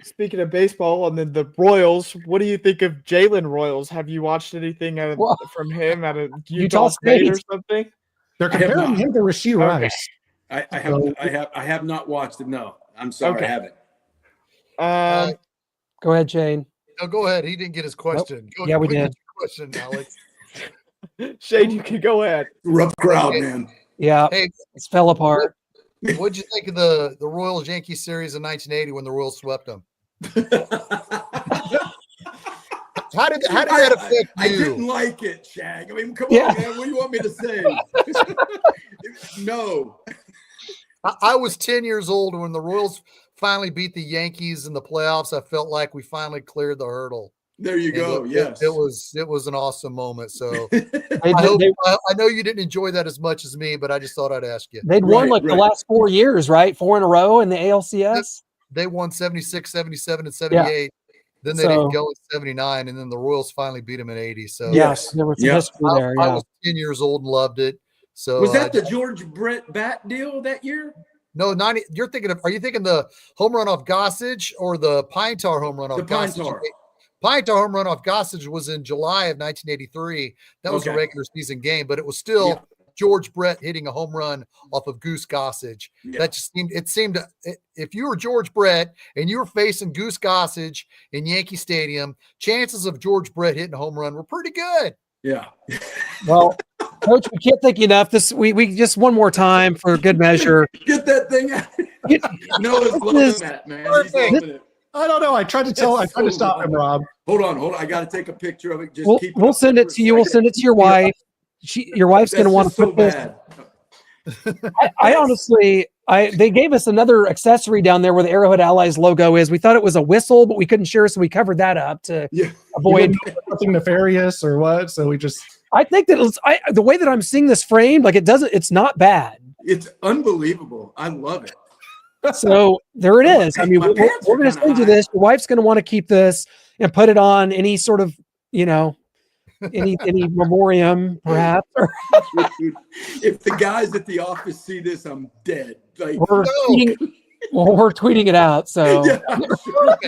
Speaking of baseball and then the Royals, what do you think of Jalen Royals? Have you watched anything from him at a Utah State or something? They're comparing him to Rasheed Rice. I have not watched him. No. I'm sorry, Okay. I haven't. Go ahead, Shane. No, go ahead. He didn't get his question. Go, Yeah, we quick, did. get your question, Alex. Shane, you can go ahead. Rough crowd, man. Yeah, Hey, it fell apart. what'd you think of the Royals Yankees series in 1980 when the Royals swept them? How did that affect I you? didn't like it, Shag. I mean, come Yeah. on, man. What do you want me to say? No. I was 10 years old when the Royals finally beat the Yankees in the playoffs. I felt like we finally cleared the hurdle. There you go. It, Yes. it was an awesome moment. So They I did- know you didn't enjoy that as much as me, but I just thought I'd ask you. They'd won Right, like the right. last 4 years, right? 4 in a row in the ALCS. They won 76, 77, and 78. Then they So- didn't go in 79, and then the Royals finally beat them in 80. So Yes, there was some Yeah. history there. I Yeah. was 10 years old and loved it. So Was that the George Brett bat deal that year? no 90? You're thinking of? Are you thinking the home run off Gossage or the Pine Tar home run off The Pine Gossage? Tar. Pine Tar home run off Gossage was in July of 1983. That was a Okay. regular season game, but it was still Yeah. George Brett hitting a home run off of Goose Gossage. Yeah. That just seemed if you were George Brett and you were facing Goose Gossage in Yankee Stadium, chances of George Brett hitting a home run were pretty good. Yeah. Well, Coach, we can't thank you enough. We just one more time for good measure. Get that thing out. No, it's loving that, man. He's loving it. I don't know. I tried to stop him, Rob. Hold on. I got to take a picture of it. Just We'll, keep it we'll up send there it for to a you. We'll second. send it to your wife. Your wife's going to That's want just to so put this. bad. I honestly, they gave us another accessory down there where the Arrowhead Allies logo is. We thought it was a whistle, but we couldn't sure, so we covered that up to Yeah. avoid. Something nefarious or what? So we just I think that the way that I'm seeing this framed, like it's not bad. It's unbelievable. I love it. So there it is. I mean, My we're pants are going to kinda send you high. this. Your wife's going to want to keep this and put it on any sort of, any memoriam, perhaps. Dude, if the guys at the office see this, I'm dead. Like, We're tweeting it out. So, yeah, I'm sure.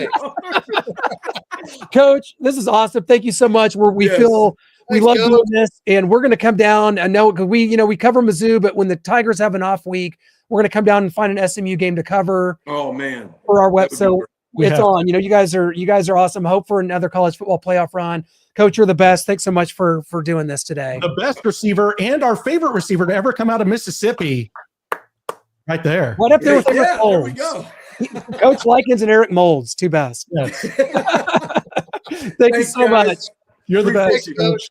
Coach, this is awesome. Thank you so much. We Yes. feel we Thanks, love Coach. doing this, and we're going to come down. I know because we cover Mizzou, but when the Tigers have an off week, we're going to come down and find an SMU game to cover Oh man. for our web. That would be So great. it's Yeah. on. You guys are awesome. Hope for another college football playoff run. Coach, you're the best. Thanks so much for doing this today. the best receiver and our favorite receiver to ever come out of Mississippi. Right there. Right up there with Eric Yeah, there we Molds. go. Coach Likens and Eric Molds, two best. Yes. Thank you Thanks, so guys. much. You're the Appreciate best, you, Coach.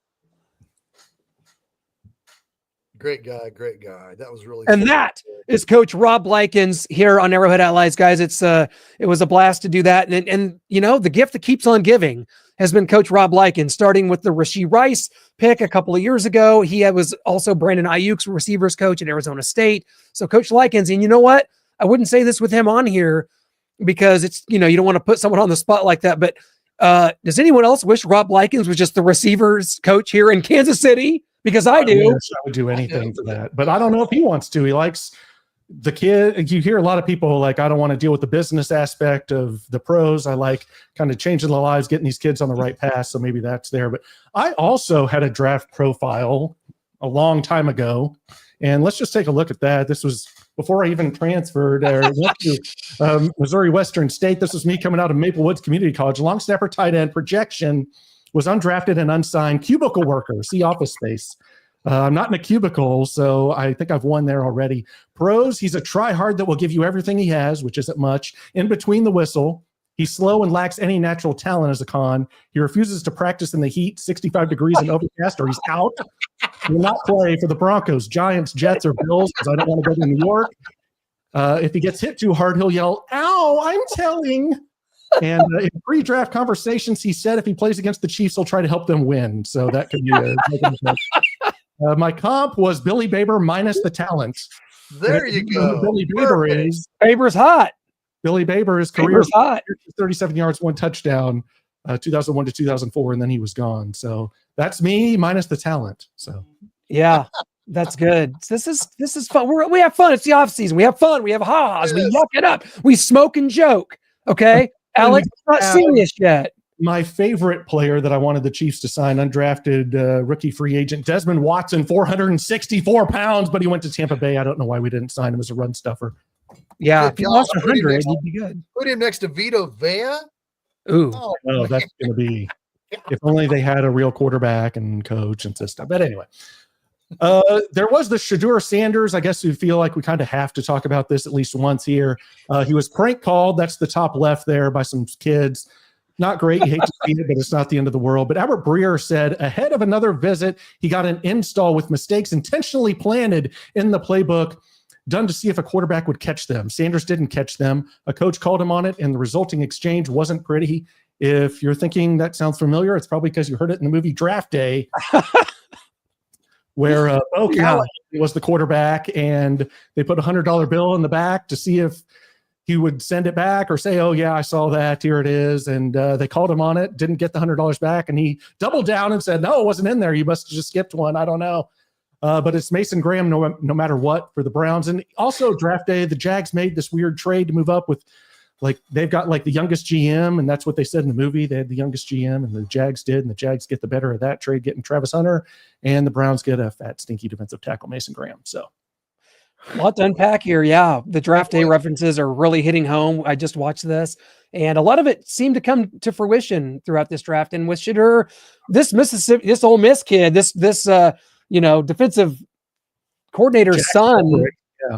Great guy. That was really And fun. that is Coach Rob Likens here on Arrowhead Allies, guys. It was a blast to do that. And the gift that keeps on giving has been Coach Rob Likens, starting with the Rashee Rice pick a couple of years ago. He was also Brandon Ayuk's receivers coach at Arizona State. So Coach Likens, and you know what? I wouldn't say this with him on here because it's, you don't want to put someone on the spot like that. But does anyone else wish Rob Likens was just the receivers coach here in Kansas City? Because I do. wish I would do anything for that, but I don't know if he wants to. He likes the kid. You hear a lot of people like, I don't want to deal with the business aspect of the pros. I like kind of changing the lives, getting these kids on the right path. So maybe that's there. But I also had a draft profile a long time ago, and let's just take a look at that. This was before I even transferred or went to Missouri Western State. This was me coming out of Maple Woods Community College. Long snapper, tight end, projection was undrafted and unsigned, cubicle worker, see office space. I'm not in a cubicle, so I think I've won there already. Pros, he's a try-hard that will give you everything he has, which isn't much. In between the whistle, he's slow and lacks any natural talent as a con. He refuses to practice in the heat, 65 degrees and overcast, or he's out. He will not play for the Broncos, Giants, Jets, or Bills, because I don't want to go to New York. If he gets hit too hard, he'll yell, "Ow, I'm telling." And in pre-draft conversations, he said if he plays against the Chiefs, he'll try to help them win. So that could be my comp was Billy Baber minus the talent. There And you if know who go. Billy Baber Perfect. is. Faber's hot. Billy Baber, his career Faber's hot. 37 yards, 1 touchdown, 2001 to 2004, and then he was gone. So that's me minus the talent. So Yeah, that's good. This is fun. We have fun. It's the off season. We have fun. We have ha-has. We Yes. yuck it up. We smoke and joke. Okay, Alex, it's not serious yet. my favorite player that I wanted the Chiefs to sign, undrafted rookie free agent, Desmond Watson, 464 pounds, but he went to Tampa Bay. I don't know why we didn't sign him as a run stuffer. Yeah, Good if he God, lost put him 100, next- he'd be good. Put him next to Vito Vea. Ooh. Oh, Oh, that's going to be, if only they had a real quarterback and coach and system. But anyway, there was the Shedeur Sanders. I guess we feel like we kind of have to talk about this at least once here. He was prank called. That's the top left there by some kids. Not great. You hate to see it, but it's not the end of the world. But Albert Breer said ahead of another visit, he got an install with mistakes intentionally planted in the playbook, done to see if a quarterback would catch them. Sanders didn't catch them. A coach called him on it, and the resulting exchange wasn't pretty. If you're thinking that sounds familiar, it's probably because you heard it in the movie Draft Day, where Bo Callahan was the quarterback, and they put a $100 bill in the back to see if he would send it back or say, oh, yeah, I saw that. Here it is. And they called him on it, didn't get the $100 back. And he doubled down and said, no, it wasn't in there. You must have just skipped one. I don't know. But it's Mason Graham no matter what for the Browns. And also Draft Day, the Jags made this weird trade to move up with, like, they've got like the youngest GM. And that's what they said in the movie. They had the youngest GM, and the Jags did. And the Jags get the better of that trade, getting Travis Hunter. And the Browns get a fat, stinky defensive tackle, Mason Graham. So. A lot to unpack here. Yeah, the Draft Day references are really hitting home. I just watched this, and a lot of it seemed to come to fruition throughout this draft. And with Shedeur, this Ole Miss kid, this defensive coordinator's son,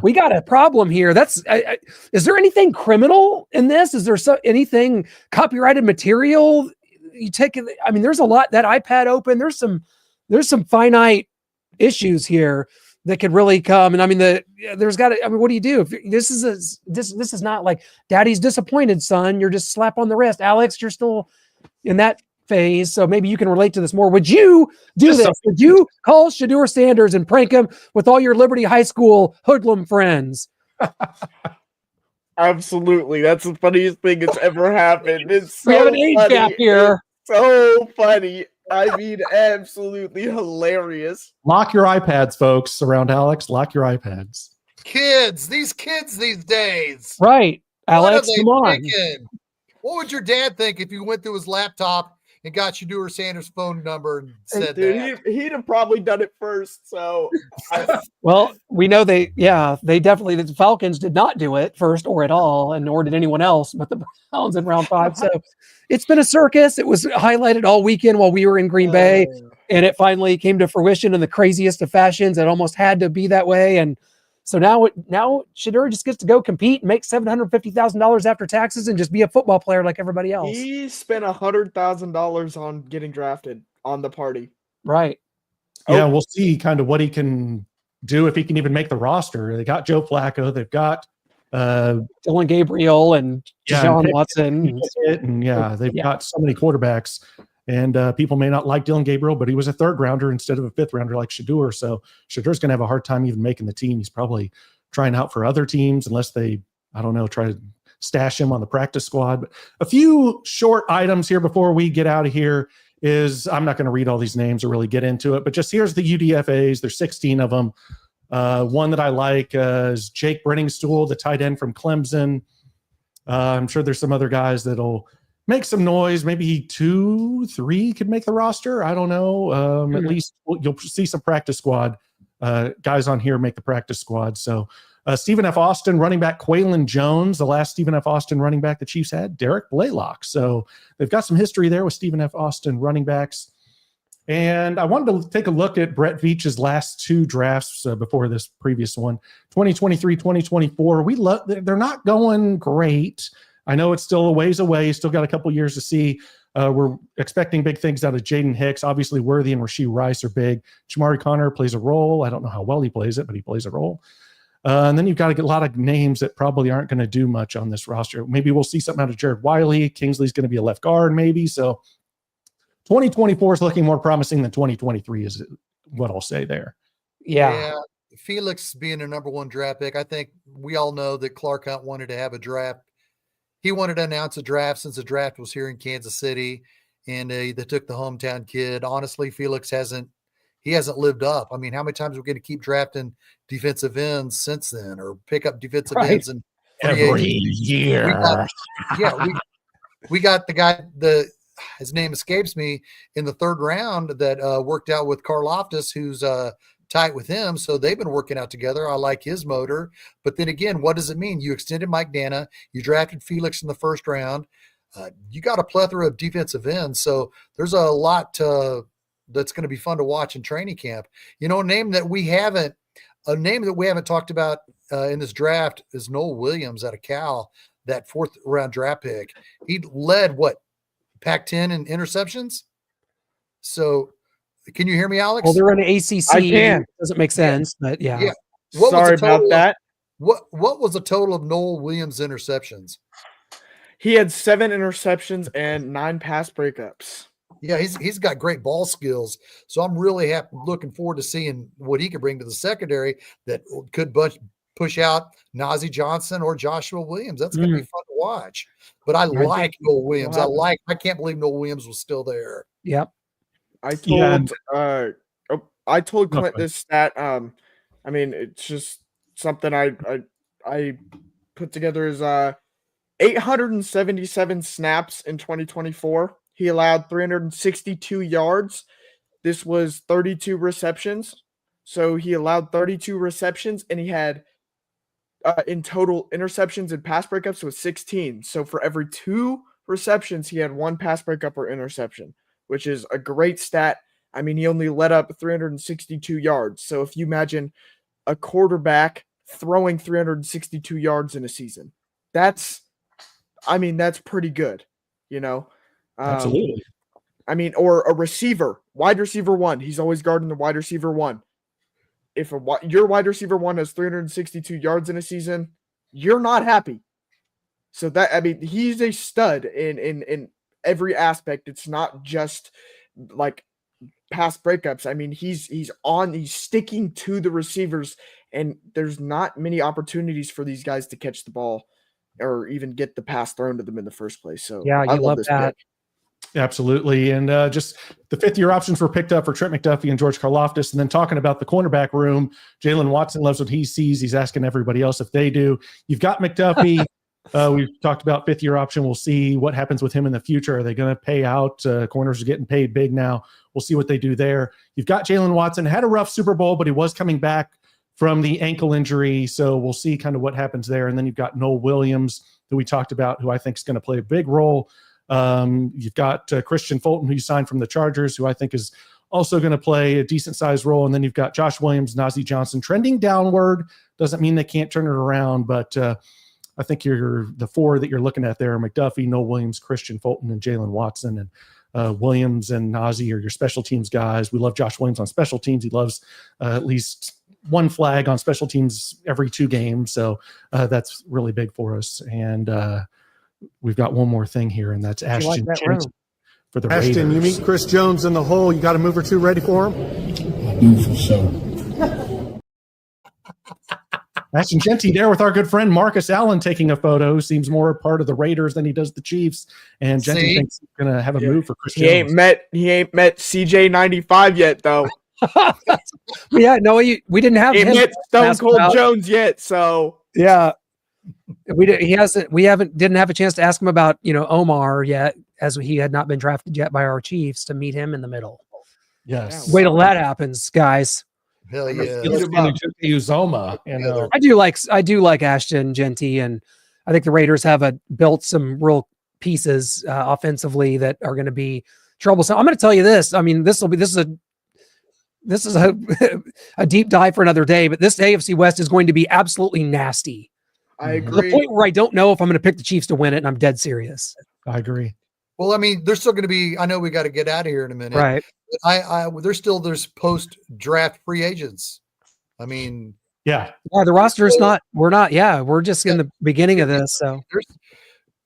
we got a problem here. Is there anything criminal in this? Is there anything copyrighted material? You take it. I mean, there's a lot. That iPad open. There's some finite issues here that could really come. And I mean, what do you do if this is not like daddy's disappointed, son? You're just slap on the wrist. Alex, you're still in that phase. So maybe you can relate to this more. Would you do this? Would you call Shedeur Sanders and prank him with all your Liberty High School hoodlum friends? Absolutely. That's the funniest thing that's ever happened. It's so we have an age gap here. It's so funny. I mean, absolutely hilarious. Lock your iPads, folks, around Alex. Lock your iPads. These kids these days. Right. What Alex, are they come on. thinking? What would your dad think if you went through his laptop and got Shedeur Sanders' phone number and said that? He'd have probably done it first. So, well, we know they definitely, the Falcons did not do it first or at all, and nor did anyone else, but the Browns in round 5. So it's been a circus. It was highlighted all weekend while we were in Green Bay, and it finally came to fruition in the craziest of fashions. It almost had to be that way. And so now Shedeur just gets to go compete and make $750,000 after taxes and just be a football player like everybody else. He spent $100,000 on getting drafted on the party. Right. Yeah, we'll see kind of what he can do, if he can even make the roster. They got Joe Flacco. They've got Dylan Gabriel and Deshaun Watson. They've got so many quarterbacks. And people may not like Dylan Gabriel, but he was a 3rd rounder instead of a 5th rounder like Shedeur. So Shedeur's going to have a hard time even making the team. He's probably trying out for other teams unless they, try to stash him on the practice squad. But a few short items here before we get out of here is, I'm not going to read all these names or really get into it, but just here's the UDFAs. There's 16 of them. One that I like is Jake Brenningstool, the tight end from Clemson. I'm sure there's some other guys that'll make some noise. Maybe 2, 3 could make the roster. I don't know. At least you'll see some practice squad guys on here make the practice squad. So Stephen F. Austin, running back Quaylen Jones, the last Stephen F. Austin running back the Chiefs had, Derek Blaylock. So they've got some history there with Stephen F. Austin running backs. And I wanted to take a look at Brett Veach's last 2 drafts before this previous one, 2023, 2024. They're not going great. I know it's still a ways away. Still got a couple years to see. We're expecting big things out of Jaden Hicks. Obviously, Worthy and Rashee Rice are big. Jamari Connor plays a role. I don't know how well he plays it, but he plays a role. And then you've got to get a lot of names that probably aren't going to do much on this roster. Maybe we'll see something out of Jared Wiley. Kingsley's going to be a left guard, maybe. So 2024 is looking more promising than 2023 is what I'll say there. Yeah. Felix being a number 1 draft pick, I think we all know that Clark Hunt wanted to have a draft. He wanted to announce a draft since the draft was here in Kansas City, and they took the hometown kid. Honestly, Felix hasn't lived up. I mean, how many times are we going to keep drafting defensive ends since then, or pick up defensive ends and every year? We got the guy, his name escapes me, in the 3rd round that worked out with Karl Loftus, who's tight with him. So they've been working out together. I like his motor. But then again, what does it mean? You extended Mike Dana. You drafted Felix in the first round. You got a plethora of defensive ends. So there's a lot that's going to be fun to watch in training camp. You know, a name that we haven't talked about in this draft is Noel Williams out of Cal, that 4th round draft pick. He led Pac-10 in interceptions. So can you hear me, Alex? Well, they're in the ACC. I can. Doesn't make sense, but yeah. Sorry about that. What was the total of Noel Williams interceptions? He had 7 interceptions and 9 pass breakups. Yeah, he's got great ball skills. So I'm really looking forward to seeing what he can bring to the secondary that could push out Nazeeh Johnson or Joshua Williams. That's going to be fun to watch. But I like Noel Williams. I can't believe Noel Williams was still there. Yep. I told Clint this stat. I mean, it's just something I put together is 877 snaps in 2024. He allowed 362 yards. This was 32 receptions. So he allowed 32 receptions, and he had in total interceptions and pass breakups was 16. So for every 2 receptions, he had 1 pass breakup or interception, which is a great stat. I mean, he only let up 362 yards. So if you imagine a quarterback throwing 362 yards in a season, that's pretty good, you know? Absolutely. I mean, or a receiver, wide receiver 1. He's always guarding the wide receiver 1. If your wide receiver 1 has 362 yards in a season, you're not happy. So he's a stud in every aspect. It's not just like pass breakups. I mean, he's sticking to the receivers, and there's not many opportunities for these guys to catch the ball or even get the pass thrown to them in the first place. So yeah, I love this that. pick. Absolutely. And just the 5th-year options were picked up for Trent McDuffie and George Karlaftis. And then talking about the cornerback room, Jalen Watson loves what he sees. He's asking everybody else if they do. You've got McDuffie. We've talked about 5th-year option. We'll see what happens with him in the future. Are they going to pay out? Corners are getting paid big now. We'll see what they do there. You've got Jalen Watson. Had a rough Super Bowl, but he was coming back from the ankle injury. So we'll see kind of what happens there. And then you've got Noel Williams, who we talked about, who I think is going to play a big role. You've got Christian Fulton, who you signed from the Chargers, who I think is also going to play a decent sized role. And then you've got Josh Williams, Nazeeh Johnson trending downward. Doesn't mean they can't turn it around, but I think the 4 that you're looking at there are McDuffie, Noel Williams, Christian Fulton, and Jalen Watson. And Williams and Nazeeh are your special teams guys. We love Josh Williams on special teams. He loves at least 1 flag on special teams every 2 games. So that's really big for us. And we've got one more thing here, and that's Ashton Jensen for the Raiders. Ashton, you meet Chris Jones in the hole. You got a move or 2 ready for him? I do for sure. Ashton Jensen there with our good friend Marcus Allen taking a photo. Seems more a part of the Raiders than he does the Chiefs. And Jensen thinks he's going to have a move for Chris Jones. He ain't met CJ95 yet, though. Yeah, no, we didn't have him. Met Stone Cold Jones yet, so yeah. Didn't have a chance to ask him about, Omar yet, as he had not been drafted yet by our Chiefs, to meet him in the middle. Yes. Wait till that happens, guys. Hell yeah. Uzoma. I do like Ashton Jenty, and I think the Raiders have built some real pieces offensively that are going to be troublesome. I'm going to tell you this. I mean, this is a deep dive for another day, but this AFC West is going to be absolutely nasty. I agree. To the point where I don't know if I'm going to pick the Chiefs to win it, and I'm dead serious. I agree. Well, I mean, there's still going to be. I know we got to get out of here in a minute, right? There's post-draft free agents. I mean, yeah, the roster is not. We're not. Yeah, we're just in the beginning of this. So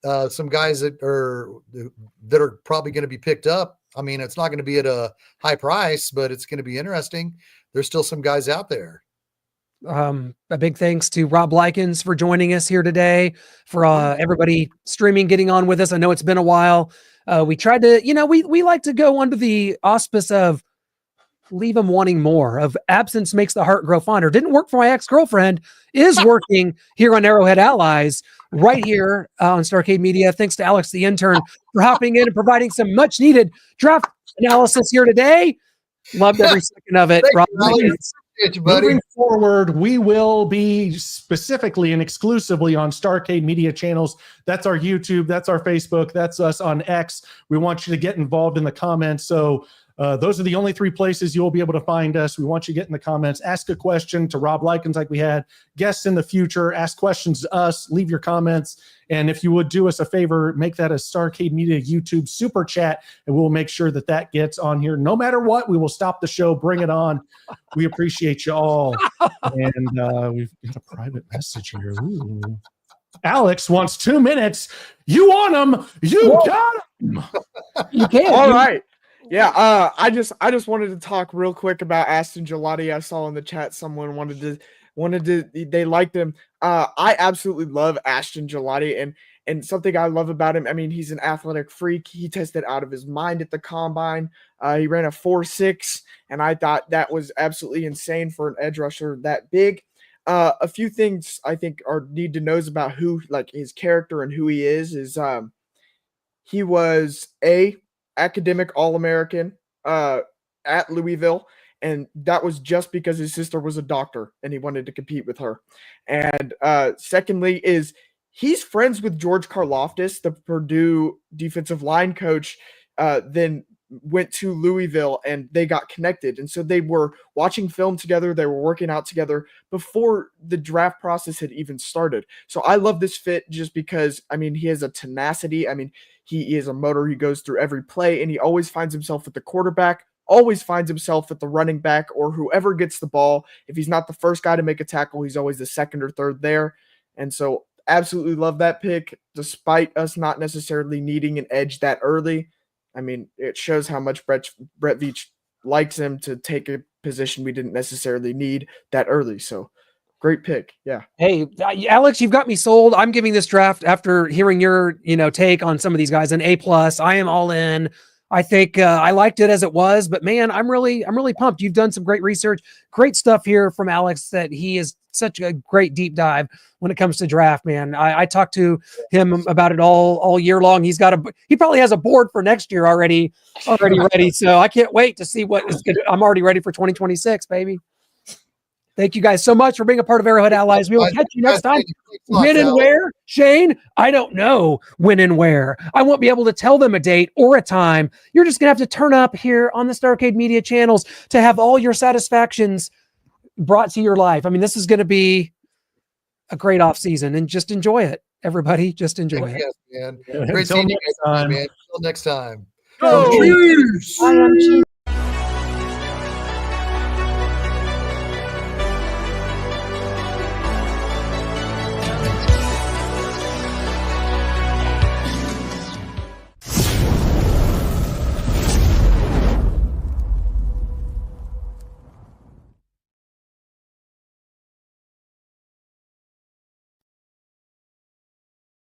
there's some guys that are probably going to be picked up. I mean, it's not going to be at a high price, but it's going to be interesting. There's still some guys out there. A big thanks to Rob Likens for joining us here today, for everybody streaming, getting on with us. I know it's been a while. We tried to, we like to go under the auspice of leave them wanting more, of absence makes the heart grow fonder. Didn't work for my ex-girlfriend, is working here on Arrowhead Allies, right here on Starcade Media. Thanks to Alex, the intern, for hopping in and providing some much needed draft analysis here today. Loved every second of it. Rob Likens. Appreciate you, buddy. Moving forward, we will be specifically and exclusively on Starcade Media channels. That's our YouTube, that's our Facebook, that's us on X. We want you to get involved in the comments. So those are the only 3 places you'll be able to find us. We want you to get in the comments, ask a question to Rob Likens like we had, guests in the future, ask questions to us, leave your comments. And if you would do us a favor, make that a Starcade Media YouTube super chat, and we'll make sure that that gets on here. No matter what, we will stop the show, bring it on. We appreciate you all. And we've got a private message here. Ooh. Alex wants 2 minutes. You want them. You got them. You can. All right. Yeah, I just wanted to talk real quick about Aston Gelati. I saw in the chat someone wanted to they liked him. I absolutely love Aston Gelati, and something I love about him, I mean, he's an athletic freak. He tested out of his mind at the combine. He ran a 4.6, and I thought that was absolutely insane for an edge rusher that big. A few things I think need to knows about who, like, his character and who he is he was academic All-American at Louisville, and that was just because his sister was a doctor and he wanted to compete with her. And secondly is he's friends with George Karlaftis, the Purdue defensive line coach, then went to Louisville and they got connected. And so they were watching film together. They were working out together before the draft process had even started. So I love this fit just because, I mean, he has a tenacity. I mean, he is a motor. He goes through every play, and he always finds himself at the quarterback, always finds himself at the running back or whoever gets the ball. If he's not the first guy to make a tackle, he's always the second or third there. And so absolutely love that pick, despite us not necessarily needing an edge that early. I mean, it shows how much Brett Veach likes him to take a position we didn't necessarily need that early. So great pick. Yeah. Hey, Alex, you've got me sold. I'm giving this draft, after hearing your, take on some of these guys, an A+. I am all in. I think I liked it as it was, but man, I'm really pumped. You've done some great research, great stuff here from Alex, that he is such a great deep dive when it comes to draft, man. I talked to him about it all year long. He probably has a board for next year already ready. So I can't wait to see what is good. I'm already ready for 2026, baby. Thank you guys so much for being a part of Arrowhead Allies. We will catch you next time. When and where, Shane? I don't know when and where. I won't be able to tell them a date or a time. You're just going to have to turn up here on the Starcade Media channels to have all your satisfactions brought to your life. I mean, this is going to be a great off season, and just enjoy it. Everybody, just enjoy it. Yes, man. Great seeing you guys, man. Until next time. Go. Cheers.